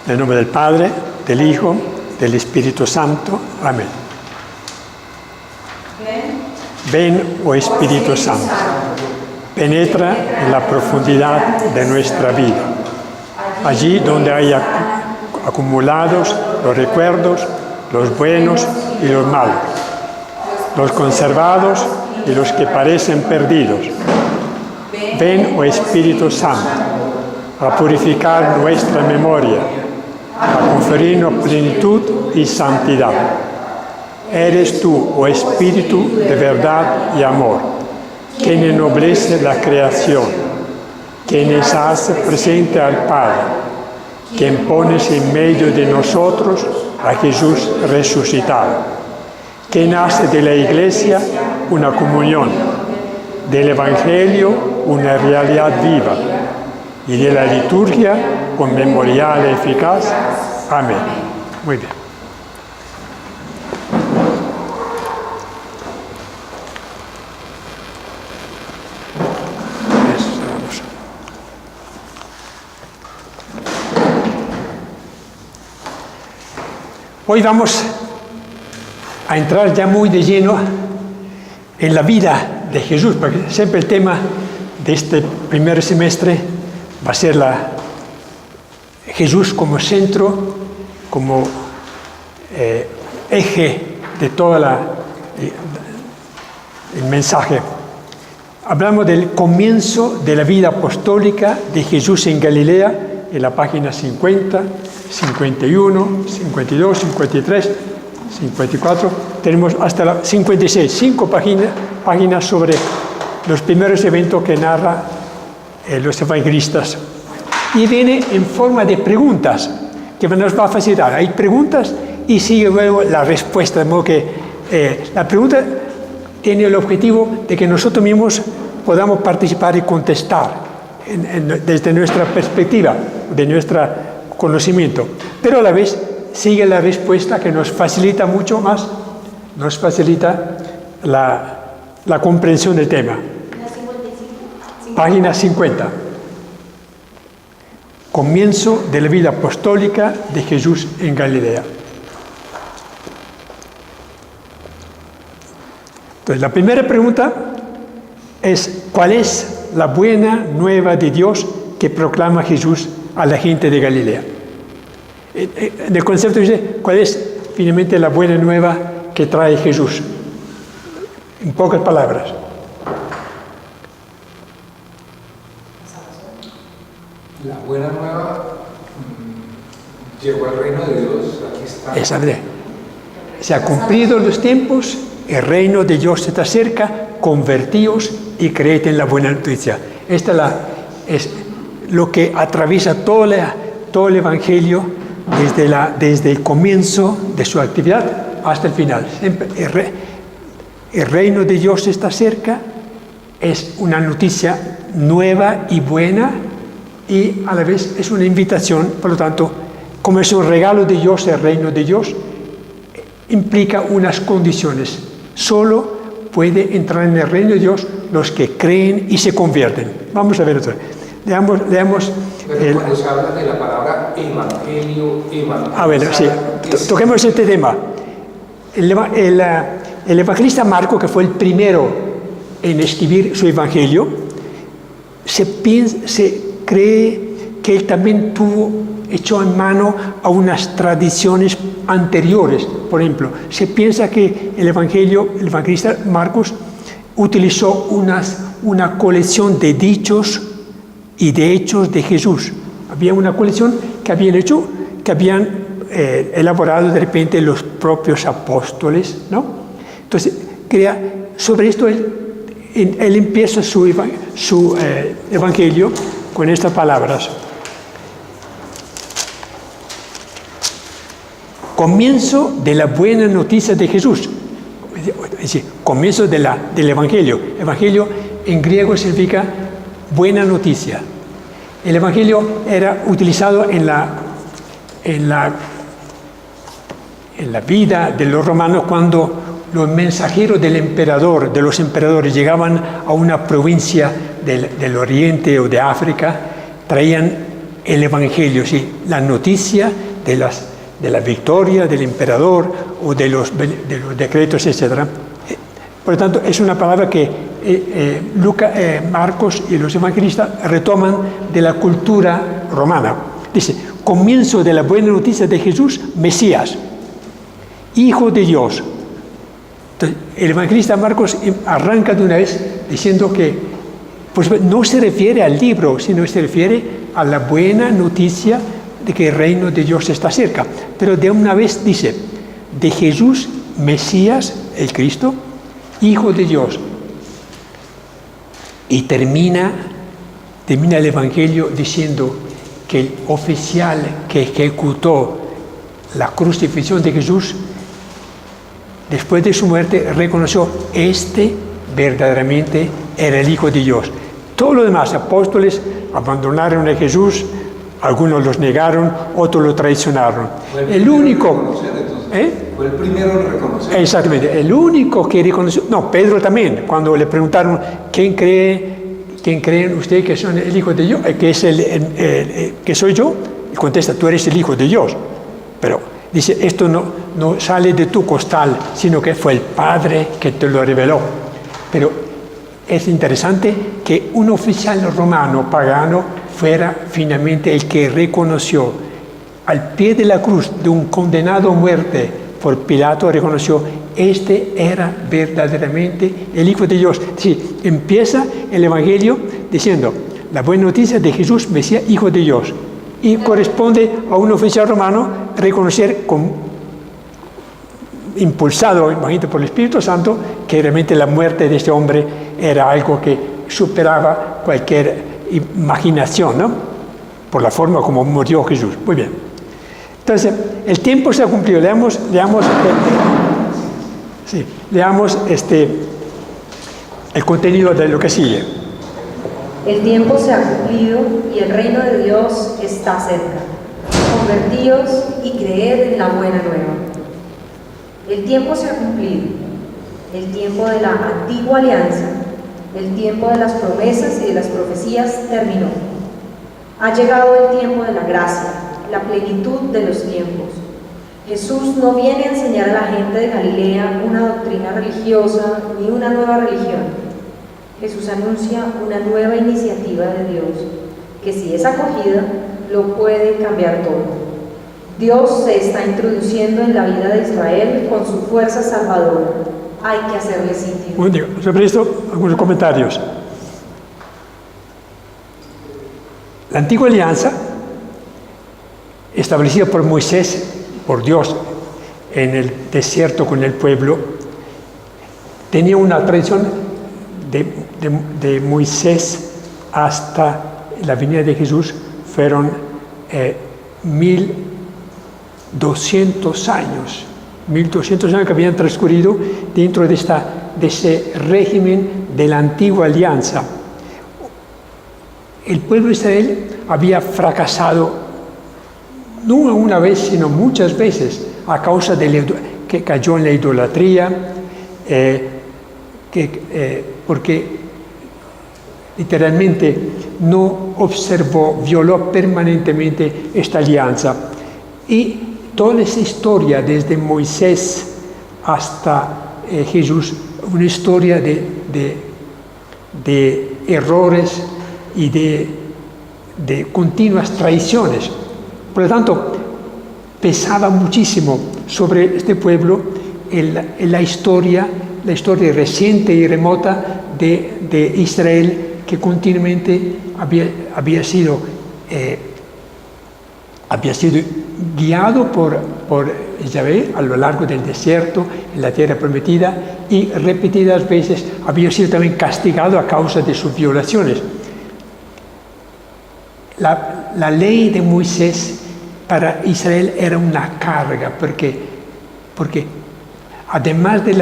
Nel nome del Padre, del Hijo, del Espíritu Santo. Amén. Ven, oh Espíritu Santo, penetra en la profundidad de nuestra vida, allí donde hay acumulados los recuerdos, los buenos y los malos, los conservados y los que parecen perdidos. Ven, oh Espíritu Santo, a purificar nuestra memoria, a conferirnos plenitud y santidad. Eres tú, oh Espíritu de verdad y amor, quien ennoblece la creación, quien nos hace presente al Padre, quien pones en medio de nosotros a Jesús resucitado, quien hace de la Iglesia una comunión, del Evangelio una realidad viva y de la liturgia un memorial eficaz. Amén. Muy bien. Hoy vamos a entrar ya muy de lleno en la vida de Jesús, porque siempre el tema de este primer semestre va a ser Jesús como centro, como eje de todo el mensaje. Hablamos del comienzo de la vida apostólica de Jesús en Galilea, en la página 50, 51, 52, 53, 54, tenemos hasta la 56, 5 páginas sobre los primeros eventos que narra los evangelistas. Y viene en forma de preguntas, que nos va a facilitar. Hay preguntas y sigue luego la respuesta, de modo que la pregunta tiene el objetivo de que nosotros mismos podamos participar y contestar desde nuestra perspectiva, de nuestro conocimiento, pero a la vez sigue la respuesta que nos facilita mucho más, nos facilita la comprensión del tema. Página 50. Comienzo de la vida apostólica de Jesús en Galilea. Entonces, la primera pregunta es: ¿cuál es la buena nueva de Dios que proclama Jesús a la gente de Galilea? En el concepto dice, ¿cuál es finalmente la buena nueva que trae Jesús? En pocas palabras. La buena nueva llegó al reino de Dios, aquí está. Esa idea. Se han cumplido los tiempos, el reino de Dios está cerca, convertíos y creed en la buena noticia. Esta es lo que atraviesa todo el Evangelio desde el comienzo de su actividad hasta el final. Siempre el reino de Dios está cerca, es una noticia nueva y buena, y a la vez es una invitación. Por lo tanto, como es un regalo de Dios, el reino de Dios implica unas condiciones. Solo puede entrar en el reino de Dios los que creen y se convierten. Vamos a ver otra vez. Leamos cuando se habla de la palabra evangelio, bueno, sí, toquemos este tema. El evangelista Marco, que fue el primero en escribir su evangelio, se cree que él también echó en mano a unas tradiciones anteriores. Por ejemplo, se piensa que el evangelista Marcos utilizó una colección de dichos y de hechos de Jesús. Había una colección que habían elaborado de repente los propios apóstoles, ¿no? Entonces, sobre esto él empieza su evangelio con estas palabras. Comienzo de la buena noticia de Jesús. Es decir, comienzo del evangelio. Evangelio en griego significa buena noticia. El evangelio era utilizado en la vida de los romanos cuando los mensajeros de los emperadores llegaban a una provincia del Oriente o de África, traían el Evangelio, ¿sí? La noticia de la victoria del emperador o de los decretos, etc. Por lo tanto, es una palabra que Marcos y los evangelistas retoman de la cultura romana. Dice, comienzo de la buena noticia de Jesús, Mesías, Hijo de Dios. Entonces, el evangelista Marcos arranca de una vez diciendo que pues, no se refiere al libro, sino se refiere a la buena noticia de que el reino de Dios está cerca. Pero de una vez dice, de Jesús, Mesías, el Cristo, Hijo de Dios. Y termina el Evangelio diciendo que el oficial que ejecutó la crucifixión de Jesús, después de su muerte, reconoció, verdaderamente era el Hijo de Dios. Todos los demás apóstoles abandonaron a Jesús, algunos los negaron, otros lo traicionaron. El único... Fue el primero en reconocer. Exactamente. El único que reconoció... No, Pedro también. Cuando le preguntaron, ¿quién creen ustedes que son el Hijo de Dios? ¿Que soy yo? Y contesta, tú eres el Hijo de Dios. Pero dice, esto no sale de tu costal, sino que fue el Padre que te lo reveló. Pero es interesante que un oficial romano pagano fuera finalmente el que reconoció al pie de la cruz de un condenado a muerte por Pilato, reconoció, era verdaderamente el Hijo de Dios. Sí, empieza el Evangelio diciendo, la buena noticia de Jesús, Mesías, Hijo de Dios. Y corresponde a un oficial romano reconocer, impulsado, imagínate, por el Espíritu Santo, que realmente la muerte de este hombre era algo que superaba cualquier imaginación, ¿no? Por la forma como murió Jesús. Muy bien. Entonces, el tiempo se ha cumplido. Leamos el contenido de lo que sigue. El tiempo se ha cumplido y el reino de Dios está cerca. Convertíos y creed en la buena nueva. El tiempo se ha cumplido. El tiempo de la antigua alianza, el tiempo de las promesas y de las profecías terminó. Ha llegado el tiempo de la gracia, la plenitud de los tiempos. Jesús no viene a enseñar a la gente de Galilea una doctrina religiosa ni una nueva religión. Jesús anuncia una nueva iniciativa de Dios, que si es acogida, lo puede cambiar todo. Dios se está introduciendo en la vida de Israel con su fuerza salvadora. Hay que hacerle sitio. Bueno, sobre esto, algunos comentarios. La antigua alianza, establecida por Moisés, por Dios, en el desierto con el pueblo, tenía una tradición de Moisés hasta la venida de Jesús, fueron 1200 años. 1200 años que habían transcurrido dentro de ese régimen de la antigua alianza. El pueblo de Israel había fracasado no una vez, sino muchas veces, a causa que cayó en la idolatría, porque literalmente no observó, violó permanentemente esta alianza. Y toda esa historia, desde Moisés hasta Jesús, una historia de errores y de continuas traiciones. Por lo tanto, pesaba muchísimo sobre este pueblo la historia reciente y remota de Israel, que continuamente había sido guiado por Yahvé a lo largo del desierto, en la tierra prometida, y repetidas veces había sido también castigado a causa de sus violaciones. La ley de Moisés para Israel era una carga, porque además de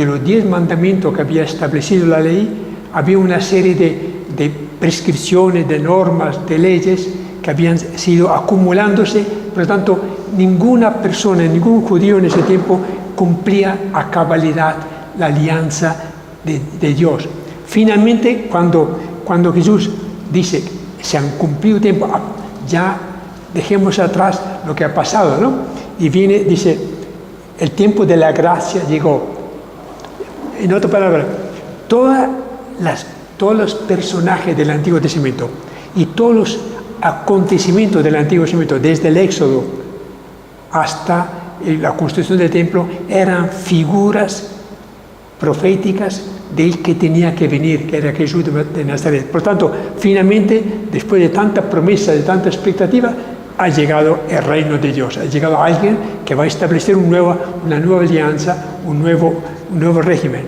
los 10 mandamientos que había establecido la ley, había una serie de prescripciones, de normas, de leyes que habían sido acumulándose. Por lo tanto, ninguna persona, ningún judío en ese tiempo cumplía a cabalidad la alianza de Dios. Finalmente, cuando Jesús dice, se han cumplido tiempo, ya dejemos atrás lo que ha pasado, ¿no? Y viene, dice, el tiempo de la gracia llegó. En otra palabra, todos los personajes del Antiguo Testamento y todos los acontecimientos del Antiguo Testamento, desde el Éxodo hasta la construcción del templo, eran figuras proféticas del que tenía que venir, que era Jesús de Nazaret. Por tanto, finalmente, después de tanta promesa, de tanta expectativa, ha llegado el reino de Dios, ha llegado alguien que va a establecer una nueva alianza, un nuevo régimen.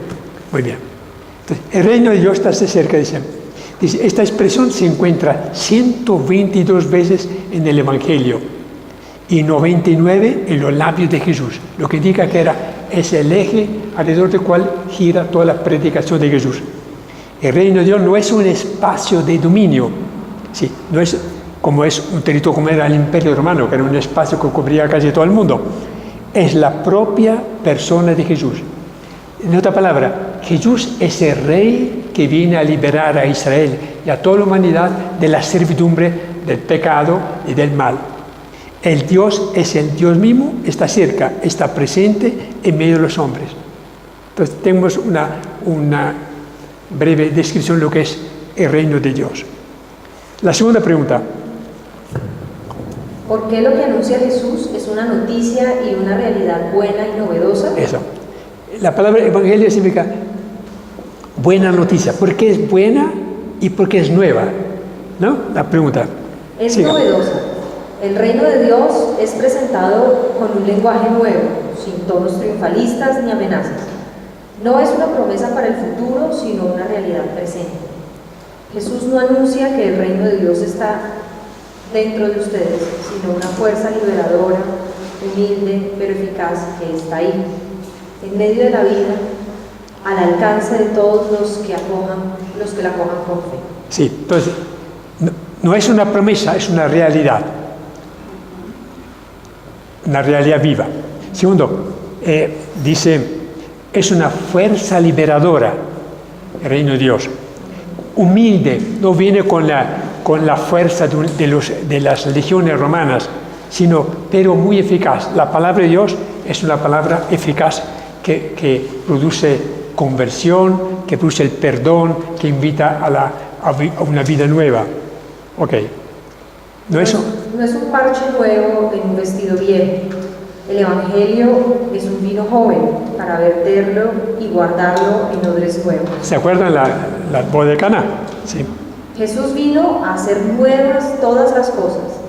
Muy bien. Entonces, el reino de Dios está cerca, dice. Esta expresión se encuentra 122 veces en el Evangelio y 99 en los labios de Jesús, lo que indica que es el eje alrededor del cual gira toda la predicación de Jesús. El reino de Dios no es un espacio de dominio, sí, no es como es un territorio como era el Imperio Romano, que era un espacio que cubría casi todo el mundo. Es la propia persona de Jesús. En otra palabra, Jesús es el rey que viene a liberar a Israel y a toda la humanidad de la servidumbre del pecado y del mal. El Dios es el Dios mismo, está cerca, está presente en medio de los hombres. Entonces tenemos una breve descripción de lo que es el reino de Dios. La segunda pregunta. ¿Por qué lo que anuncia Jesús es una noticia y una realidad buena y novedosa? Eso. La palabra evangelio significa buena noticia. ¿Por qué es buena y por qué es nueva? ¿No? La pregunta. Es Siga. novedosa. El reino de Dios es presentado con un lenguaje nuevo, sin tonos triunfalistas ni amenazas. No es una promesa para el futuro, sino una realidad presente. Jesús no anuncia que el reino de Dios está dentro de ustedes, sino una fuerza liberadora, humilde, pero eficaz, que está ahí, en medio de la vida, al alcance de todos los que la acojan con fe. Sí, entonces, no es una promesa, es una realidad viva. Segundo, dice, es una fuerza liberadora, el reino de Dios. Humilde, no viene con la fuerza de las legiones romanas, pero muy eficaz. La palabra de Dios es una palabra eficaz que produce conversión, que produce el perdón, que invita a una vida nueva. Ok. ¿No es eso? No es un parche nuevo en un vestido viejo. El Evangelio es un vino joven para verterlo y guardarlo en odres nuevos. ¿Se acuerdan la boda de Caná? Sí. Jesús vino a hacer nuevas todas las cosas.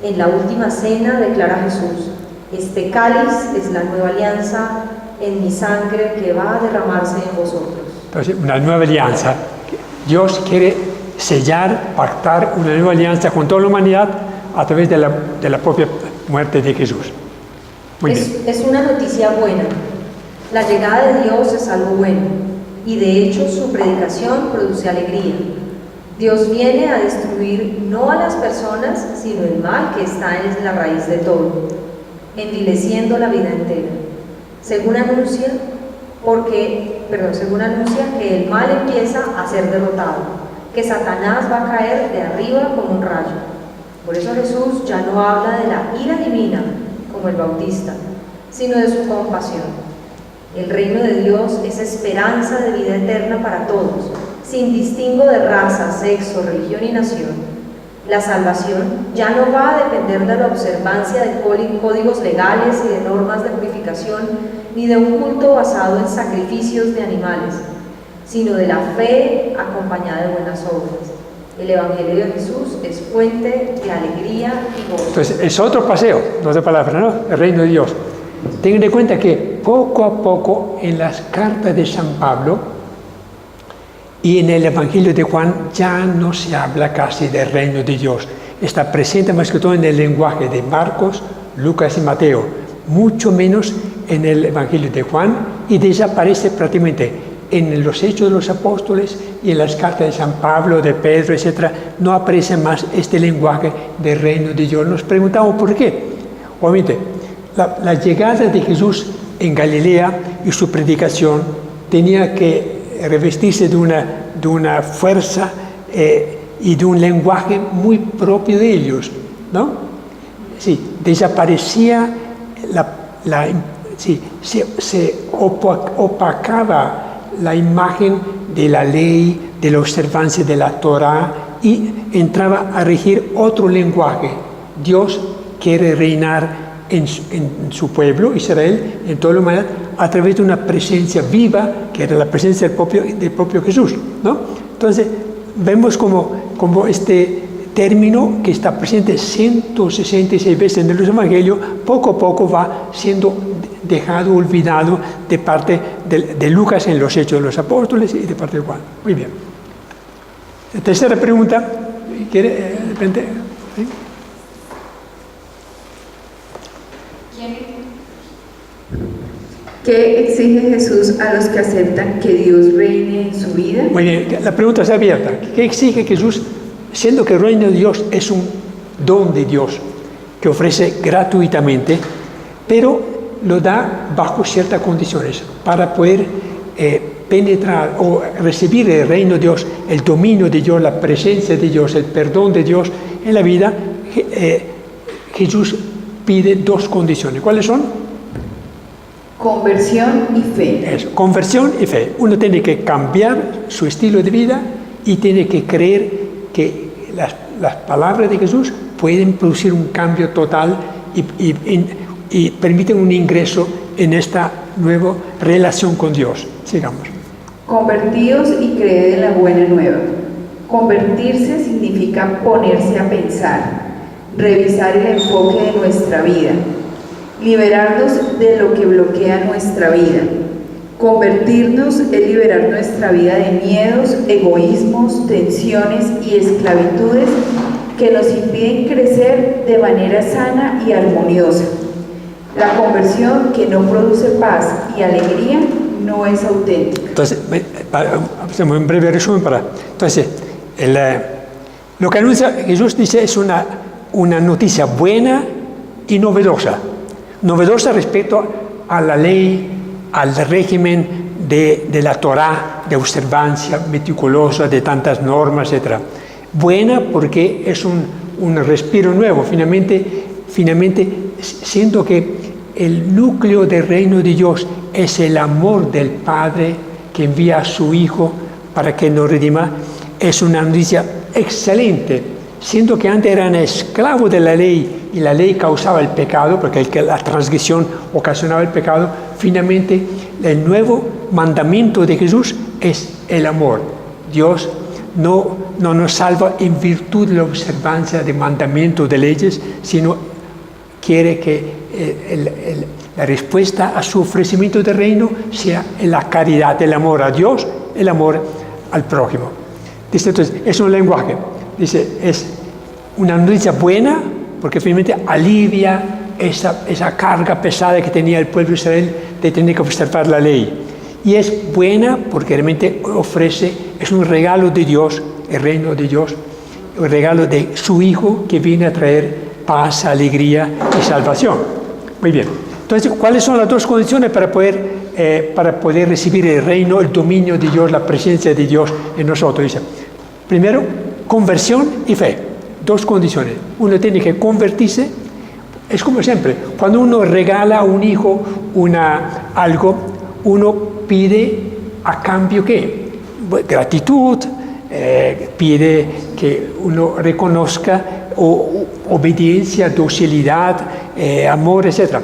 En la última cena declara Jesús: este cáliz es la nueva alianza en mi sangre que va a derramarse en vosotros. Entonces, una nueva alianza. Dios quiere sellar, pactar una nueva alianza con toda la humanidad a través de la propia muerte de Jesús. Muy bien. Es una noticia buena. La llegada de Dios es algo bueno, y de hecho su predicación produce alegría. Dios viene a destruir no a las personas, sino el mal que está en la raíz de todo, envileciendo la vida entera. Según anuncia que el mal empieza a ser derrotado, que Satanás va a caer de arriba como un rayo. Por eso Jesús ya no habla de la ira divina, como el Bautista, sino de su compasión. El reino de Dios es esperanza de vida eterna para todos, sin distingo de raza, sexo, religión y nación. La salvación ya no va a depender de la observancia de códigos legales y de normas de purificación, ni de un culto basado en sacrificios de animales, sino de la fe acompañada de buenas obras. El Evangelio de Jesús es fuente de alegría y gozo. Entonces, es otro paseo, no es de palabra, ¿no? El reino de Dios. Tengan en cuenta que poco a poco en las cartas de San Pablo y en el Evangelio de Juan ya no se habla casi del reino de Dios. Está presente más que todo en el lenguaje de Marcos, Lucas y Mateo, mucho menos en el Evangelio de Juan, y desaparece prácticamente en los Hechos de los Apóstoles y en las cartas de San Pablo, de Pedro, etc. No aparece más este lenguaje del reino de Dios. Nos preguntamos por qué. Obviamente, la llegada de Jesús en Galilea y su predicación tenía que revestirse de una fuerza y de un lenguaje muy propio de ellos. ¿no? Sí, desaparecía se opacaba la imagen de la ley, de la observancia de la Torá, y entraba a regir otro lenguaje. Dios quiere reinar en su pueblo, Israel, en toda la humanidad, a través de una presencia viva, que era la presencia del propio Jesús, ¿no? Entonces, vemos como este término, que está presente 166 veces en los evangelios, poco a poco va siendo dejado, olvidado de parte de Lucas en los Hechos de los Apóstoles y de parte de Juan. Muy bien. La tercera pregunta, ¿quiere de repente? ¿Sí? ¿Qué exige Jesús a los que aceptan que Dios reine en su vida? Muy bien, la pregunta está abierta. ¿Qué exige Jesús, siendo que el reino de Dios es un don de Dios que ofrece gratuitamente, pero lo da bajo ciertas condiciones para poder penetrar o recibir el reino de Dios, el dominio de Dios, la presencia de Dios, el perdón de Dios en la vida? Jesús pide dos condiciones. ¿Cuáles son? Conversión y fe. Eso, conversión y fe. Uno tiene que cambiar su estilo de vida y tiene que creer que las palabras de Jesús pueden producir un cambio total y permiten un ingreso en esta nueva relación con Dios. Sigamos. Convertidos y creed en la buena nueva. Convertirse significa ponerse a pensar, revisar el enfoque de nuestra vida, liberarnos de lo que bloquea nuestra vida. Convertirnos es liberar nuestra vida de miedos, egoísmos, tensiones y esclavitudes que nos impiden crecer de manera sana y armoniosa. La conversión que no produce paz y alegría no es auténtica. Entonces, hacemos un breve resumen Entonces, lo que anuncia Jesús dice es una noticia buena y novedosa. Novedosa respecto a la ley, al régimen de la Torá, de observancia meticulosa, de tantas normas, etc. Buena porque es un respiro nuevo, finalmente, siendo que el núcleo del reino de Dios es el amor del Padre que envía a su Hijo para que nos redima. Es una noticia excelente, siendo que antes eran esclavos de la ley y la ley causaba el pecado, porque la transgresión ocasionaba el pecado. Finalmente, el nuevo mandamiento de Jesús es el amor. Dios no nos salva en virtud de la observancia de mandamientos, de leyes, sino quiere que la respuesta a su ofrecimiento de reino sea la caridad, el amor a Dios, el amor al prójimo. Dice, entonces, es un lenguaje. Dice, es una noticia buena porque finalmente alivia esa carga pesada que tenía el pueblo de Israel de tener que observar la ley. Y es buena porque realmente es un regalo de Dios, el reino de Dios, el regalo de su Hijo que viene a traer paz, alegría y salvación. Muy bien. Entonces, ¿cuáles son las dos condiciones para poder recibir el reino, el dominio de Dios, la presencia de Dios en nosotros? Dice, primero, conversión y fe. Dos condiciones. Uno tiene que convertirse. Es como siempre, cuando uno regala a un hijo algo, uno pide a cambio ¿qué? Gratitud, pide que uno reconozca obediencia, docilidad, amor, etc.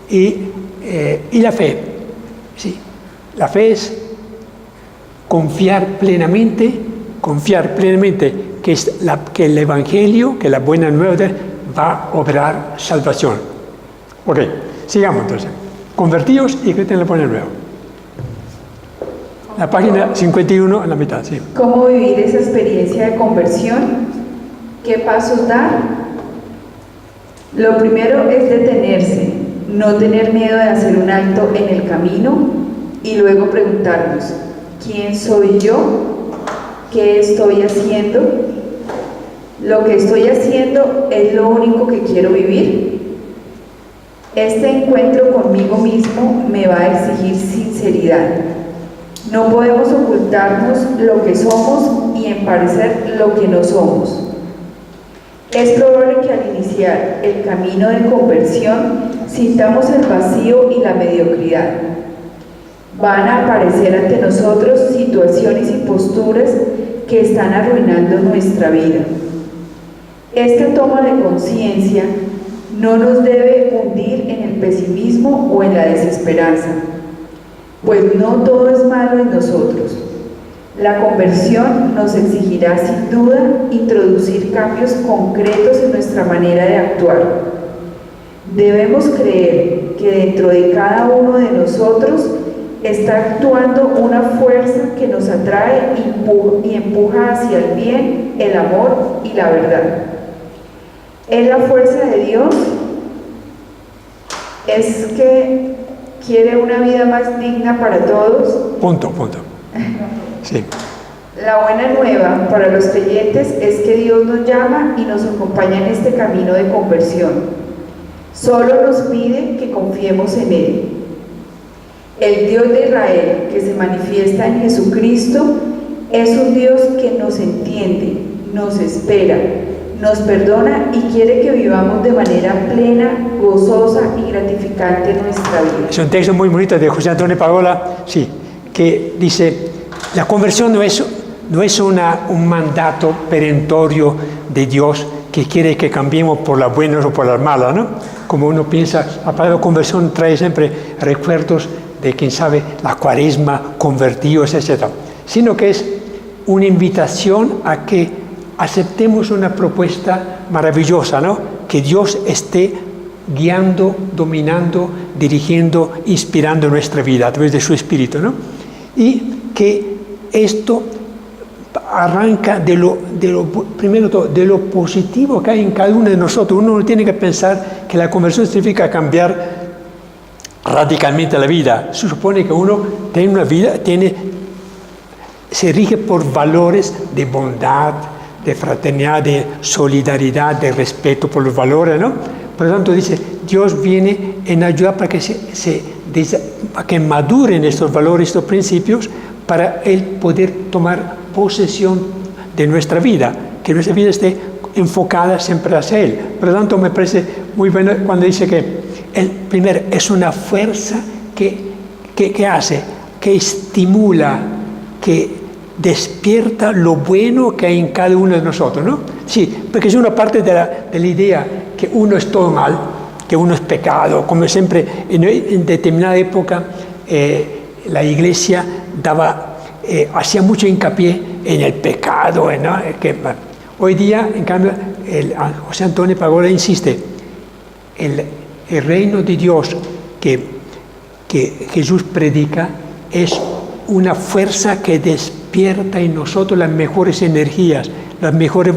Y la fe. Sí. La fe es confiar plenamente que el Evangelio, que la buena nueva va a obrar salvación. Ok, sigamos entonces. Convertidos y creen en la buena nueva. La página 51 en la mitad, sí. ¿Cómo vivir esa experiencia de conversión? ¿Qué pasos dar? Lo primero es detenerse, no tener miedo de hacer un alto en el camino y luego preguntarnos, ¿quién soy yo? ¿Qué estoy haciendo? ¿Lo que estoy haciendo es lo único que quiero vivir? Este encuentro conmigo mismo me va a exigir sinceridad. No podemos ocultarnos lo que somos y emparecer lo que no somos. Es probable que al iniciar el camino de conversión sintamos el vacío y la mediocridad. Van a aparecer ante nosotros situaciones y posturas que están arruinando nuestra vida. Esta toma de conciencia no nos debe hundir en el pesimismo o en la desesperanza, pues no todo es malo en nosotros. La conversión nos exigirá sin duda introducir cambios concretos en nuestra manera de actuar. Debemos creer que dentro de cada uno de nosotros está actuando una fuerza que nos atrae y empuja hacia el bien, el amor y la verdad. Es la fuerza de Dios, es que quiere una vida más digna para todos. Punto. Sí. La buena nueva para los creyentes es que Dios nos llama y nos acompaña en este camino de conversión. Solo nos pide que confiemos en Él. El Dios de Israel, que se manifiesta en Jesucristo, es un Dios que nos entiende, nos espera, nos perdona y quiere que vivamos de manera plena, gozosa y gratificante nuestra vida. Es un texto muy bonito de José Antonio Pagola, sí, que dice: la conversión no es un mandato perentorio de Dios que quiere que cambiemos por las buenas o por las malas, ¿no? Como uno piensa, la palabra conversión trae siempre recuerdos de, quién sabe, la cuaresma, convertidos, etc. Sino que es una invitación a que aceptemos una propuesta maravillosa, ¿no? Que Dios esté guiando, dominando, dirigiendo, inspirando nuestra vida a través de su Espíritu, ¿no? Y que esto arranca primero todo, de lo positivo que hay en cada uno de nosotros. Uno no tiene que pensar que la conversión significa cambiar radicalmente la vida. Se supone que uno tiene una vida, se rige por valores de bondad, de fraternidad, de solidaridad, de respeto por los valores, ¿no? Por lo tanto, dice, Dios viene en ayuda para para que maduren estos valores, estos principios, para Él poder tomar posesión de nuestra vida, que nuestra vida esté enfocada siempre hacia Él. Por lo tanto, me parece muy bueno cuando dice que primero es una fuerza que hace, que estimula, que despierta lo bueno que hay en cada uno de nosotros, ¿no? Sí, porque es una parte de la idea que uno es todo mal, que uno es pecado, como siempre en determinada época la Iglesia hacía mucho hincapié en el pecado, ¿no? Hoy día, en cambio, José Antonio Pagola insiste, el reino de Dios que Jesús predica es una fuerza que despierta en nosotros las mejores energías, las mejores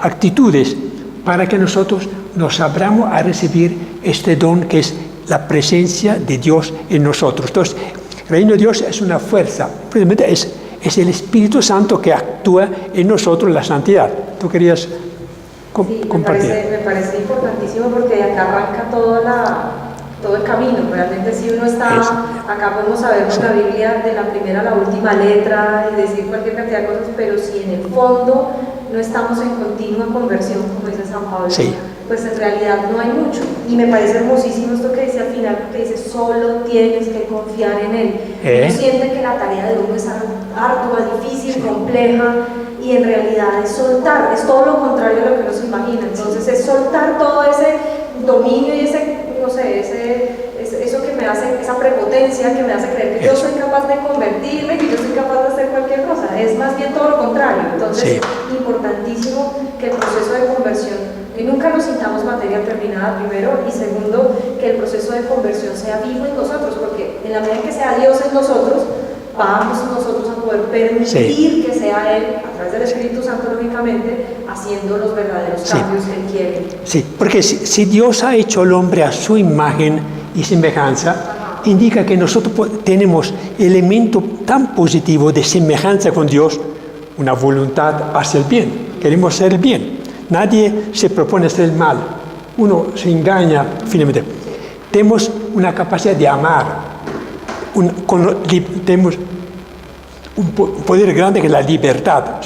actitudes, para que nosotros nos abramos a recibir este don que es la presencia de Dios en nosotros. Entonces, el reino de Dios es una fuerza, precisamente es el Espíritu Santo que actúa en nosotros la santidad. ¿Tú querías compartir? Me parece importantísimo porque de acá arranca todo el camino. Realmente si uno está, acá podemos saber con la Biblia de la primera a la última letra y decir cualquier cantidad de cosas, pero si en el fondo no estamos en continua conversión, como dice San Pablo, pues en realidad no hay mucho. Y me parece hermosísimo esto que dice al final, porque dice, solo tienes que confiar en Él. Uno siente que la tarea de uno es ardua, difícil, compleja, y en realidad es soltar, es todo lo contrario a lo que uno se imagina. Entonces es soltar todo ese dominio y eso que me hace, esa prepotencia que me hace creer que yo soy capaz de convertirme, que yo soy capaz de hacer cualquier cosa. Es más bien todo lo contrario. Entonces, importantísimo que el proceso de conversión, que nunca nos sintamos materia terminada, primero, y segundo, que el proceso de conversión sea vivo en nosotros, porque en la medida que sea Dios en nosotros, vamos nosotros a poder permitir que sea Él, a través del Espíritu Santo, lógicamente, haciendo los verdaderos cambios que Él quiere. Sí, porque si Dios ha hecho al hombre a su imagen y semejanza, indica que nosotros tenemos elemento tan positivo de semejanza con Dios, una voluntad hacia el bien. Queremos hacer el bien. Nadie se propone hacer el mal. Uno se engaña finalmente. Tenemos una capacidad de amar. Tenemos un poder grande que es la libertad.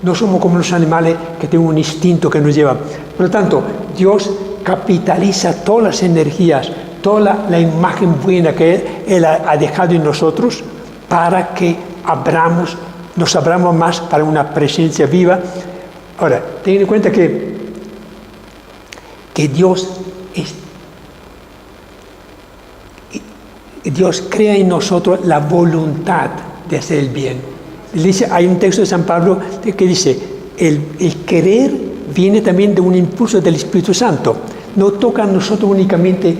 No somos como los animales que tienen un instinto que nos lleva. Por lo tanto, Dios capitaliza todas las energías, toda la imagen buena que Él ha dejado en nosotros para que nos abramos más para una presencia viva. Ahora, ten en cuenta que Dios crea en nosotros la voluntad de hacer el bien. Dice, hay un texto de San Pablo que dice, el querer viene también de un impulso del Espíritu Santo. No toca a nosotros únicamente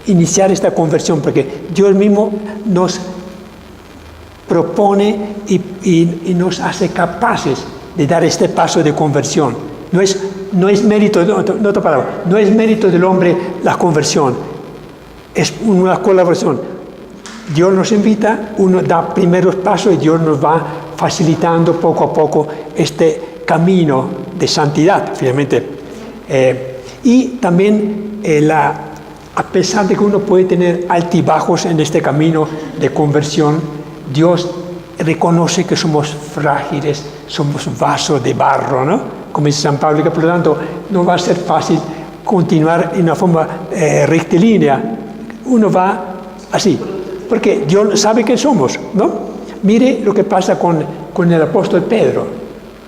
iniciar esta conversión, porque Dios mismo nos propone y nos hace capaces de dar este paso de conversión. No es mérito, no es mérito del hombre la conversión, es una colaboración. Dios nos invita, uno da primeros pasos y Dios nos va facilitando poco a poco este camino de santidad, finalmente. Y también a pesar de que uno puede tener altibajos en este camino de conversión, Dios reconoce que somos frágiles, somos vasos de barro, ¿no? Como dice San Pablo, que por lo tanto no va a ser fácil continuar en una forma rectilínea. Uno va así, porque Dios sabe que somos, ¿no? Mire lo que pasa con el apóstol Pedro.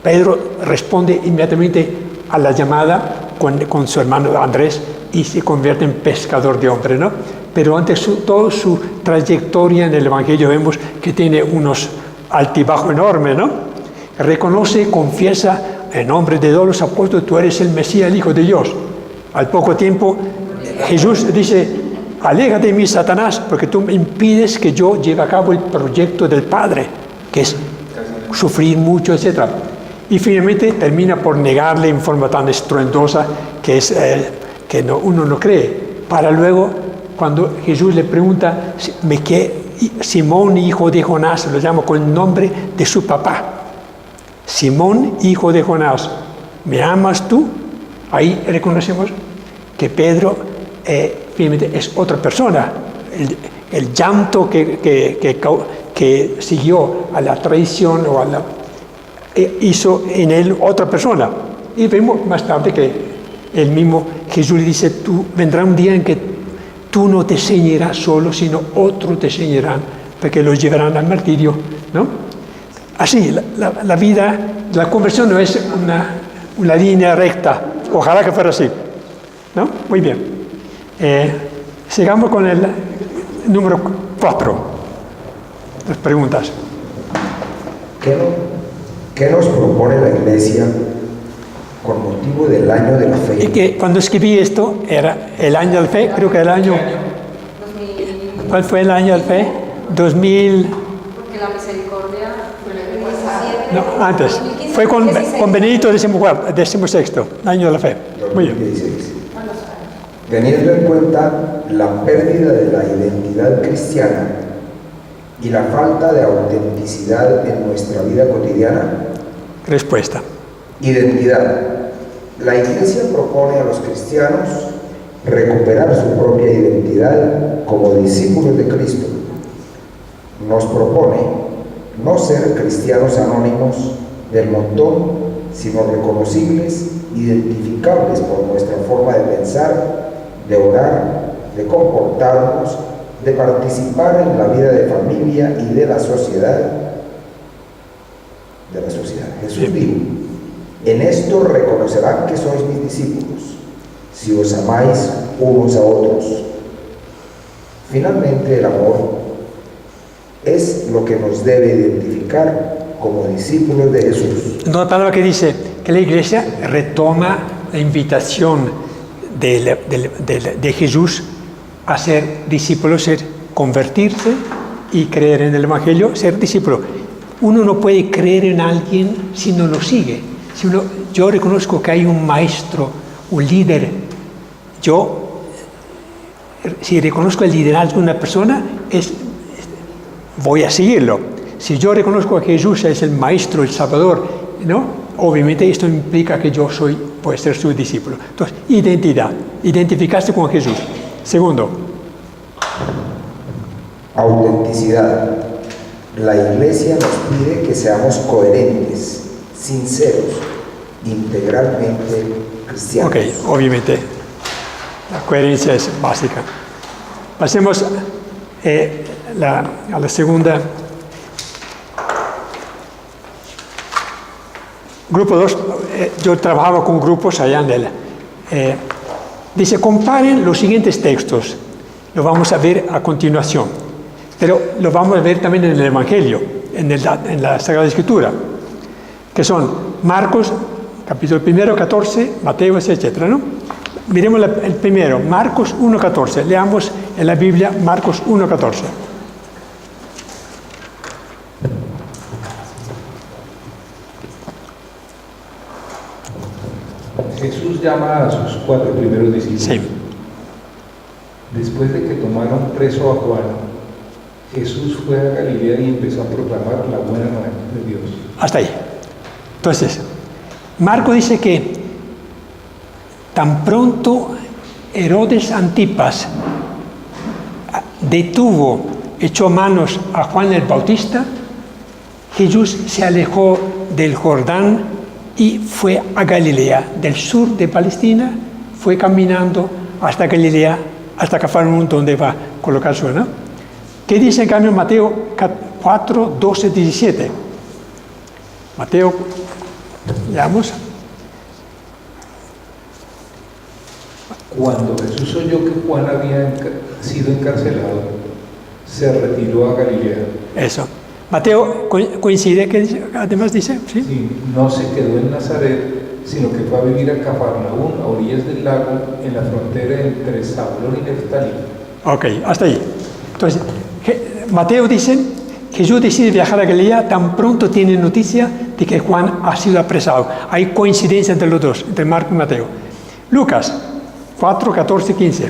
Pedro responde inmediatamente a la llamada con su hermano Andrés y se convierte en pescador de hombres, ¿no? Pero ante toda su trayectoria en el Evangelio vemos que tiene unos altibajos enormes, ¿no? Reconoce, confiesa en nombre de todos los apóstoles, tú eres el Mesías, el Hijo de Dios. Al poco tiempo Jesús dice, aléjate de mí, Satanás, porque tú me impides que yo lleve a cabo el proyecto del Padre, que es sufrir mucho, etc. Y finalmente termina por negarle en forma tan estruendosa que uno no cree. Para luego, cuando Jesús le pregunta, Simón, hijo de Jonás, lo llama con el nombre de su papá. Simón, hijo de Jonás, ¿me amas tú? Ahí reconocemos que Pedro finalmente es otra persona. El llanto que siguió a la traición hizo en él otra persona. Y vemos más tarde que el mismo Jesús le dice, vendrá un día en que tú no te ceñirás solo, sino otros te ceñirán, porque los llevarán al martirio, ¿no? Así, la vida, la conversión no es una línea recta. Ojalá que fuera así, ¿no? Muy bien. Sigamos con el número 4. Las preguntas. ¿Qué nos propone la Iglesia con motivo del año de la fe? Y que cuando escribí esto, era el año de la fe, creo que era el año... ¿Cuál fue el año de la fe? 2000... Porque la misericordia fue en el 17. No, antes. Fue con Benedicto XVI, año de la fe. Muy bien. 2016. Teniendo en cuenta la pérdida de la identidad cristiana y la falta de autenticidad en nuestra vida cotidiana. Respuesta. Identidad. La Iglesia propone a los cristianos recuperar su propia identidad como discípulos de Cristo. Nos propone no ser cristianos anónimos del montón, sino reconocibles, identificables por nuestra forma de pensar, de orar, de comportarnos, de participar en la vida de familia y de la sociedad. Jesús dijo, en esto reconocerán que sois mis discípulos, si os amáis unos a otros. Finalmente, el amor es lo que nos debe identificar como discípulos de Jesús. Una palabra que dice que la Iglesia retoma la invitación de Jesús a ser discípulo, ser convertirse y creer en el Evangelio, ser discípulo. Uno no puede creer en alguien si no lo sigue. Yo reconozco que hay un maestro, un líder. Si reconozco el liderazgo de una persona, voy a seguirlo. Si yo reconozco que Jesús es el maestro, el salvador, ¿no? Obviamente esto implica que yo puedo ser su discípulo. Entonces, identidad, identificarse con Jesús. Segundo. Autenticidad. La Iglesia nos pide que seamos coherentes, sinceros, integralmente cristianos. Ok, obviamente la coherencia es básica. Pasemos a la segunda. Grupo 2, yo trabajaba con grupos allá en él. Dice, comparen los siguientes textos. Lo vamos a ver a continuación. Pero lo vamos a ver también en el Evangelio, en la Sagrada Escritura, que son Marcos, capítulo 1, 14, Mateo, etc., ¿no? Miremos el primero, Marcos 1:14. Leamos en la Biblia Marcos 1:14. Jesús llama a sus 4 primeros discípulos. Sí. Después de que tomaron preso a Juan, Jesús fue a Galilea y empezó a proclamar la buena nueva de Dios. Hasta ahí. Entonces, Marco dice que tan pronto Herodes Antipas detuvo, echó manos a Juan el Bautista, Jesús se alejó del Jordán y fue a Galilea, del sur de Palestina, fue caminando hasta Galilea, hasta Cafarnaúm, donde va a colocar su, ¿no? ¿Qué dice en cambio Mateo 4, 12, 17? Mateo, veamos. Cuando Jesús oyó que Juan había sido encarcelado, se retiró a Galilea. Eso. Mateo coincide que además dice, ¿sí? Sí, no se quedó en Nazaret, sino que fue a vivir a Cafarnaúm, a orillas del lago, en la frontera entre Zabulón y Neftalí. Ok, hasta ahí. Entonces, Mateo dice, Jesús decide viajar a Galilea tan pronto tiene noticia de que Juan ha sido apresado. Hay coincidencia entre los dos, entre Marco y Mateo. Lucas 4, 14, 15.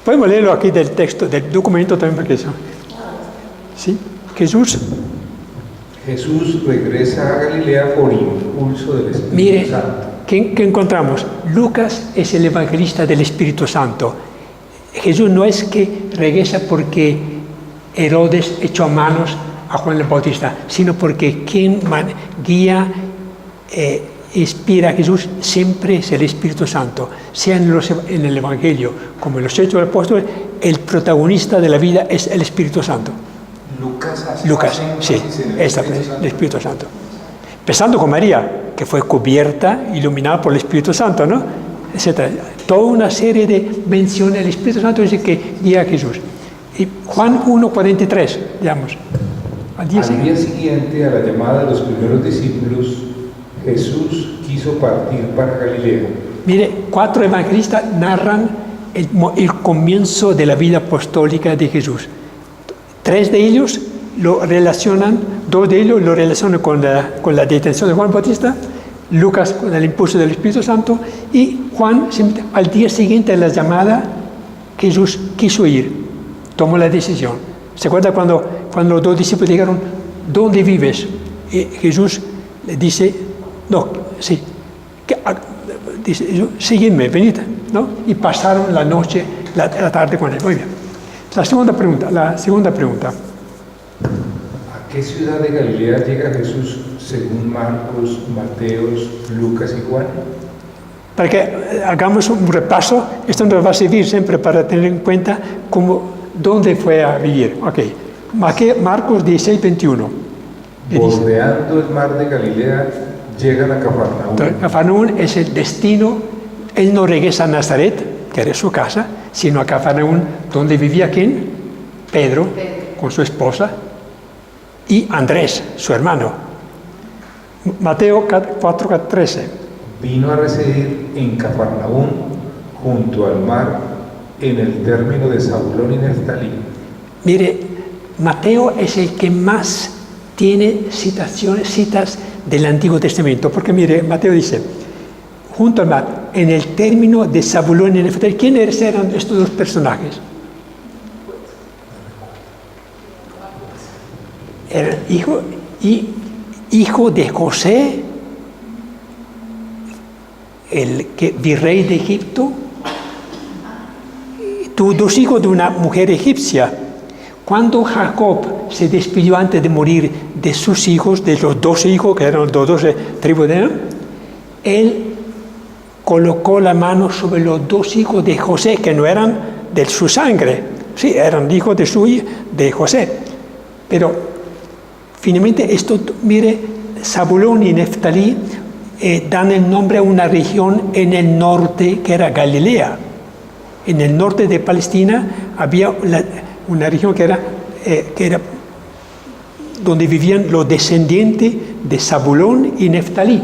Podemos leerlo aquí del texto, del documento también, porque eso. ¿Sí? Jesús regresa a Galilea por impulso del Espíritu Mire, Santo. ¿qué encontramos? Lucas es el evangelista del Espíritu Santo. Jesús no es que regresa porque Herodes echó manos a Juan el Bautista, sino porque quien guía, inspira a Jesús siempre es el Espíritu Santo. Sea en el Evangelio como en los Hechos de los Apóstoles, el protagonista de la vida es el Espíritu Santo. Lucas, sí, el Espíritu Santo. Empezando con María, que fue cubierta, iluminada por el Espíritu Santo, ¿no? Etcétera. Toda una serie de menciones del Espíritu Santo dice que guía a Jesús. Y Juan 1:43, digamos. Al día siguiente, a la llamada de los primeros discípulos, Jesús quiso partir para Galilea. Mire, 4 evangelistas narran el comienzo de la vida apostólica de Jesús. 3 de ellos lo relacionan, 2 de ellos lo relacionan con la detención de Juan Bautista, Lucas con el impulso del Espíritu Santo, y Juan, al día siguiente de la llamada, Jesús quiso ir, tomó la decisión. ¿Se acuerda cuando los 2 discípulos dijeron, ¿dónde vives? Y Jesús le dice, no, sí, dice, sígueme, venid, ¿no? Y pasaron la noche, la tarde con él. Muy bien. La segunda pregunta. ¿A qué ciudad de Galilea llega Jesús según Marcos, Mateos, Lucas y Juan? Para que hagamos un repaso, esto nos va a servir siempre para tener en cuenta dónde fue a vivir. Ok, Marcos 16, 21. Bordeando el mar de Galilea, llegan a Cafarnaúm. Cafarnaúm es el destino. Él no regresa a Nazaret, que era su casa, sino a Cafarnaúm, donde vivía ¿quién? Pedro, con su esposa, y Andrés, su hermano. Mateo 4:13. Vino a residir en Cafarnaúm, junto al mar, en el término de Zabulón y Neftalí. Mire, Mateo es el que más tiene citas del Antiguo Testamento, porque mire, Mateo dice, junto al mar, en el término de Zabulón y Neftalí. ¿Quiénes eran estos 2 personajes? Era hijo de José, el virrey de Egipto. Tuvo 2 hijos de una mujer egipcia. Cuando Jacob se despidió antes de morir de sus hijos, de los 12 hijos, que eran los 12 tribus de él colocó la mano sobre los 2 hijos de José, que no eran de su sangre, sí, eran hijos de José. Pero finalmente esto, mire, Zabulón y Neftalí dan el nombre a una región en el norte que era Galilea. En el norte de Palestina había una región que era donde vivían los descendientes de Zabulón y Neftalí.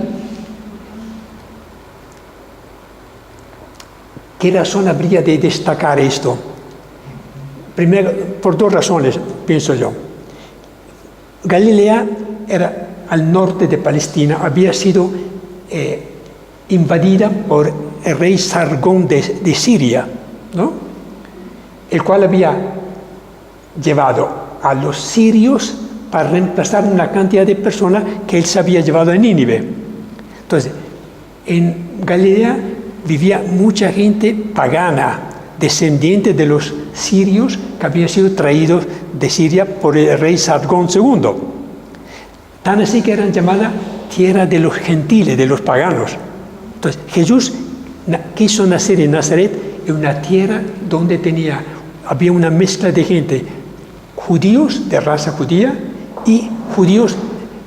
¿Qué razón habría de destacar esto? Primero, por 2 razones, pienso yo. Galilea era al norte de Palestina, había sido invadida por el rey Sargón de Siria, ¿no? El cual había llevado a los sirios para reemplazar una cantidad de personas que él se había llevado a Nínive. Entonces, en Galilea vivía mucha gente pagana, descendiente de los sirios que habían sido traídos de Siria por el rey Sargón II. Tan así que eran llamadas tierra de los gentiles, de los paganos. Entonces, Jesús quiso nacer en Nazaret, en una tierra donde había una mezcla de gente, judíos de raza judía y judíos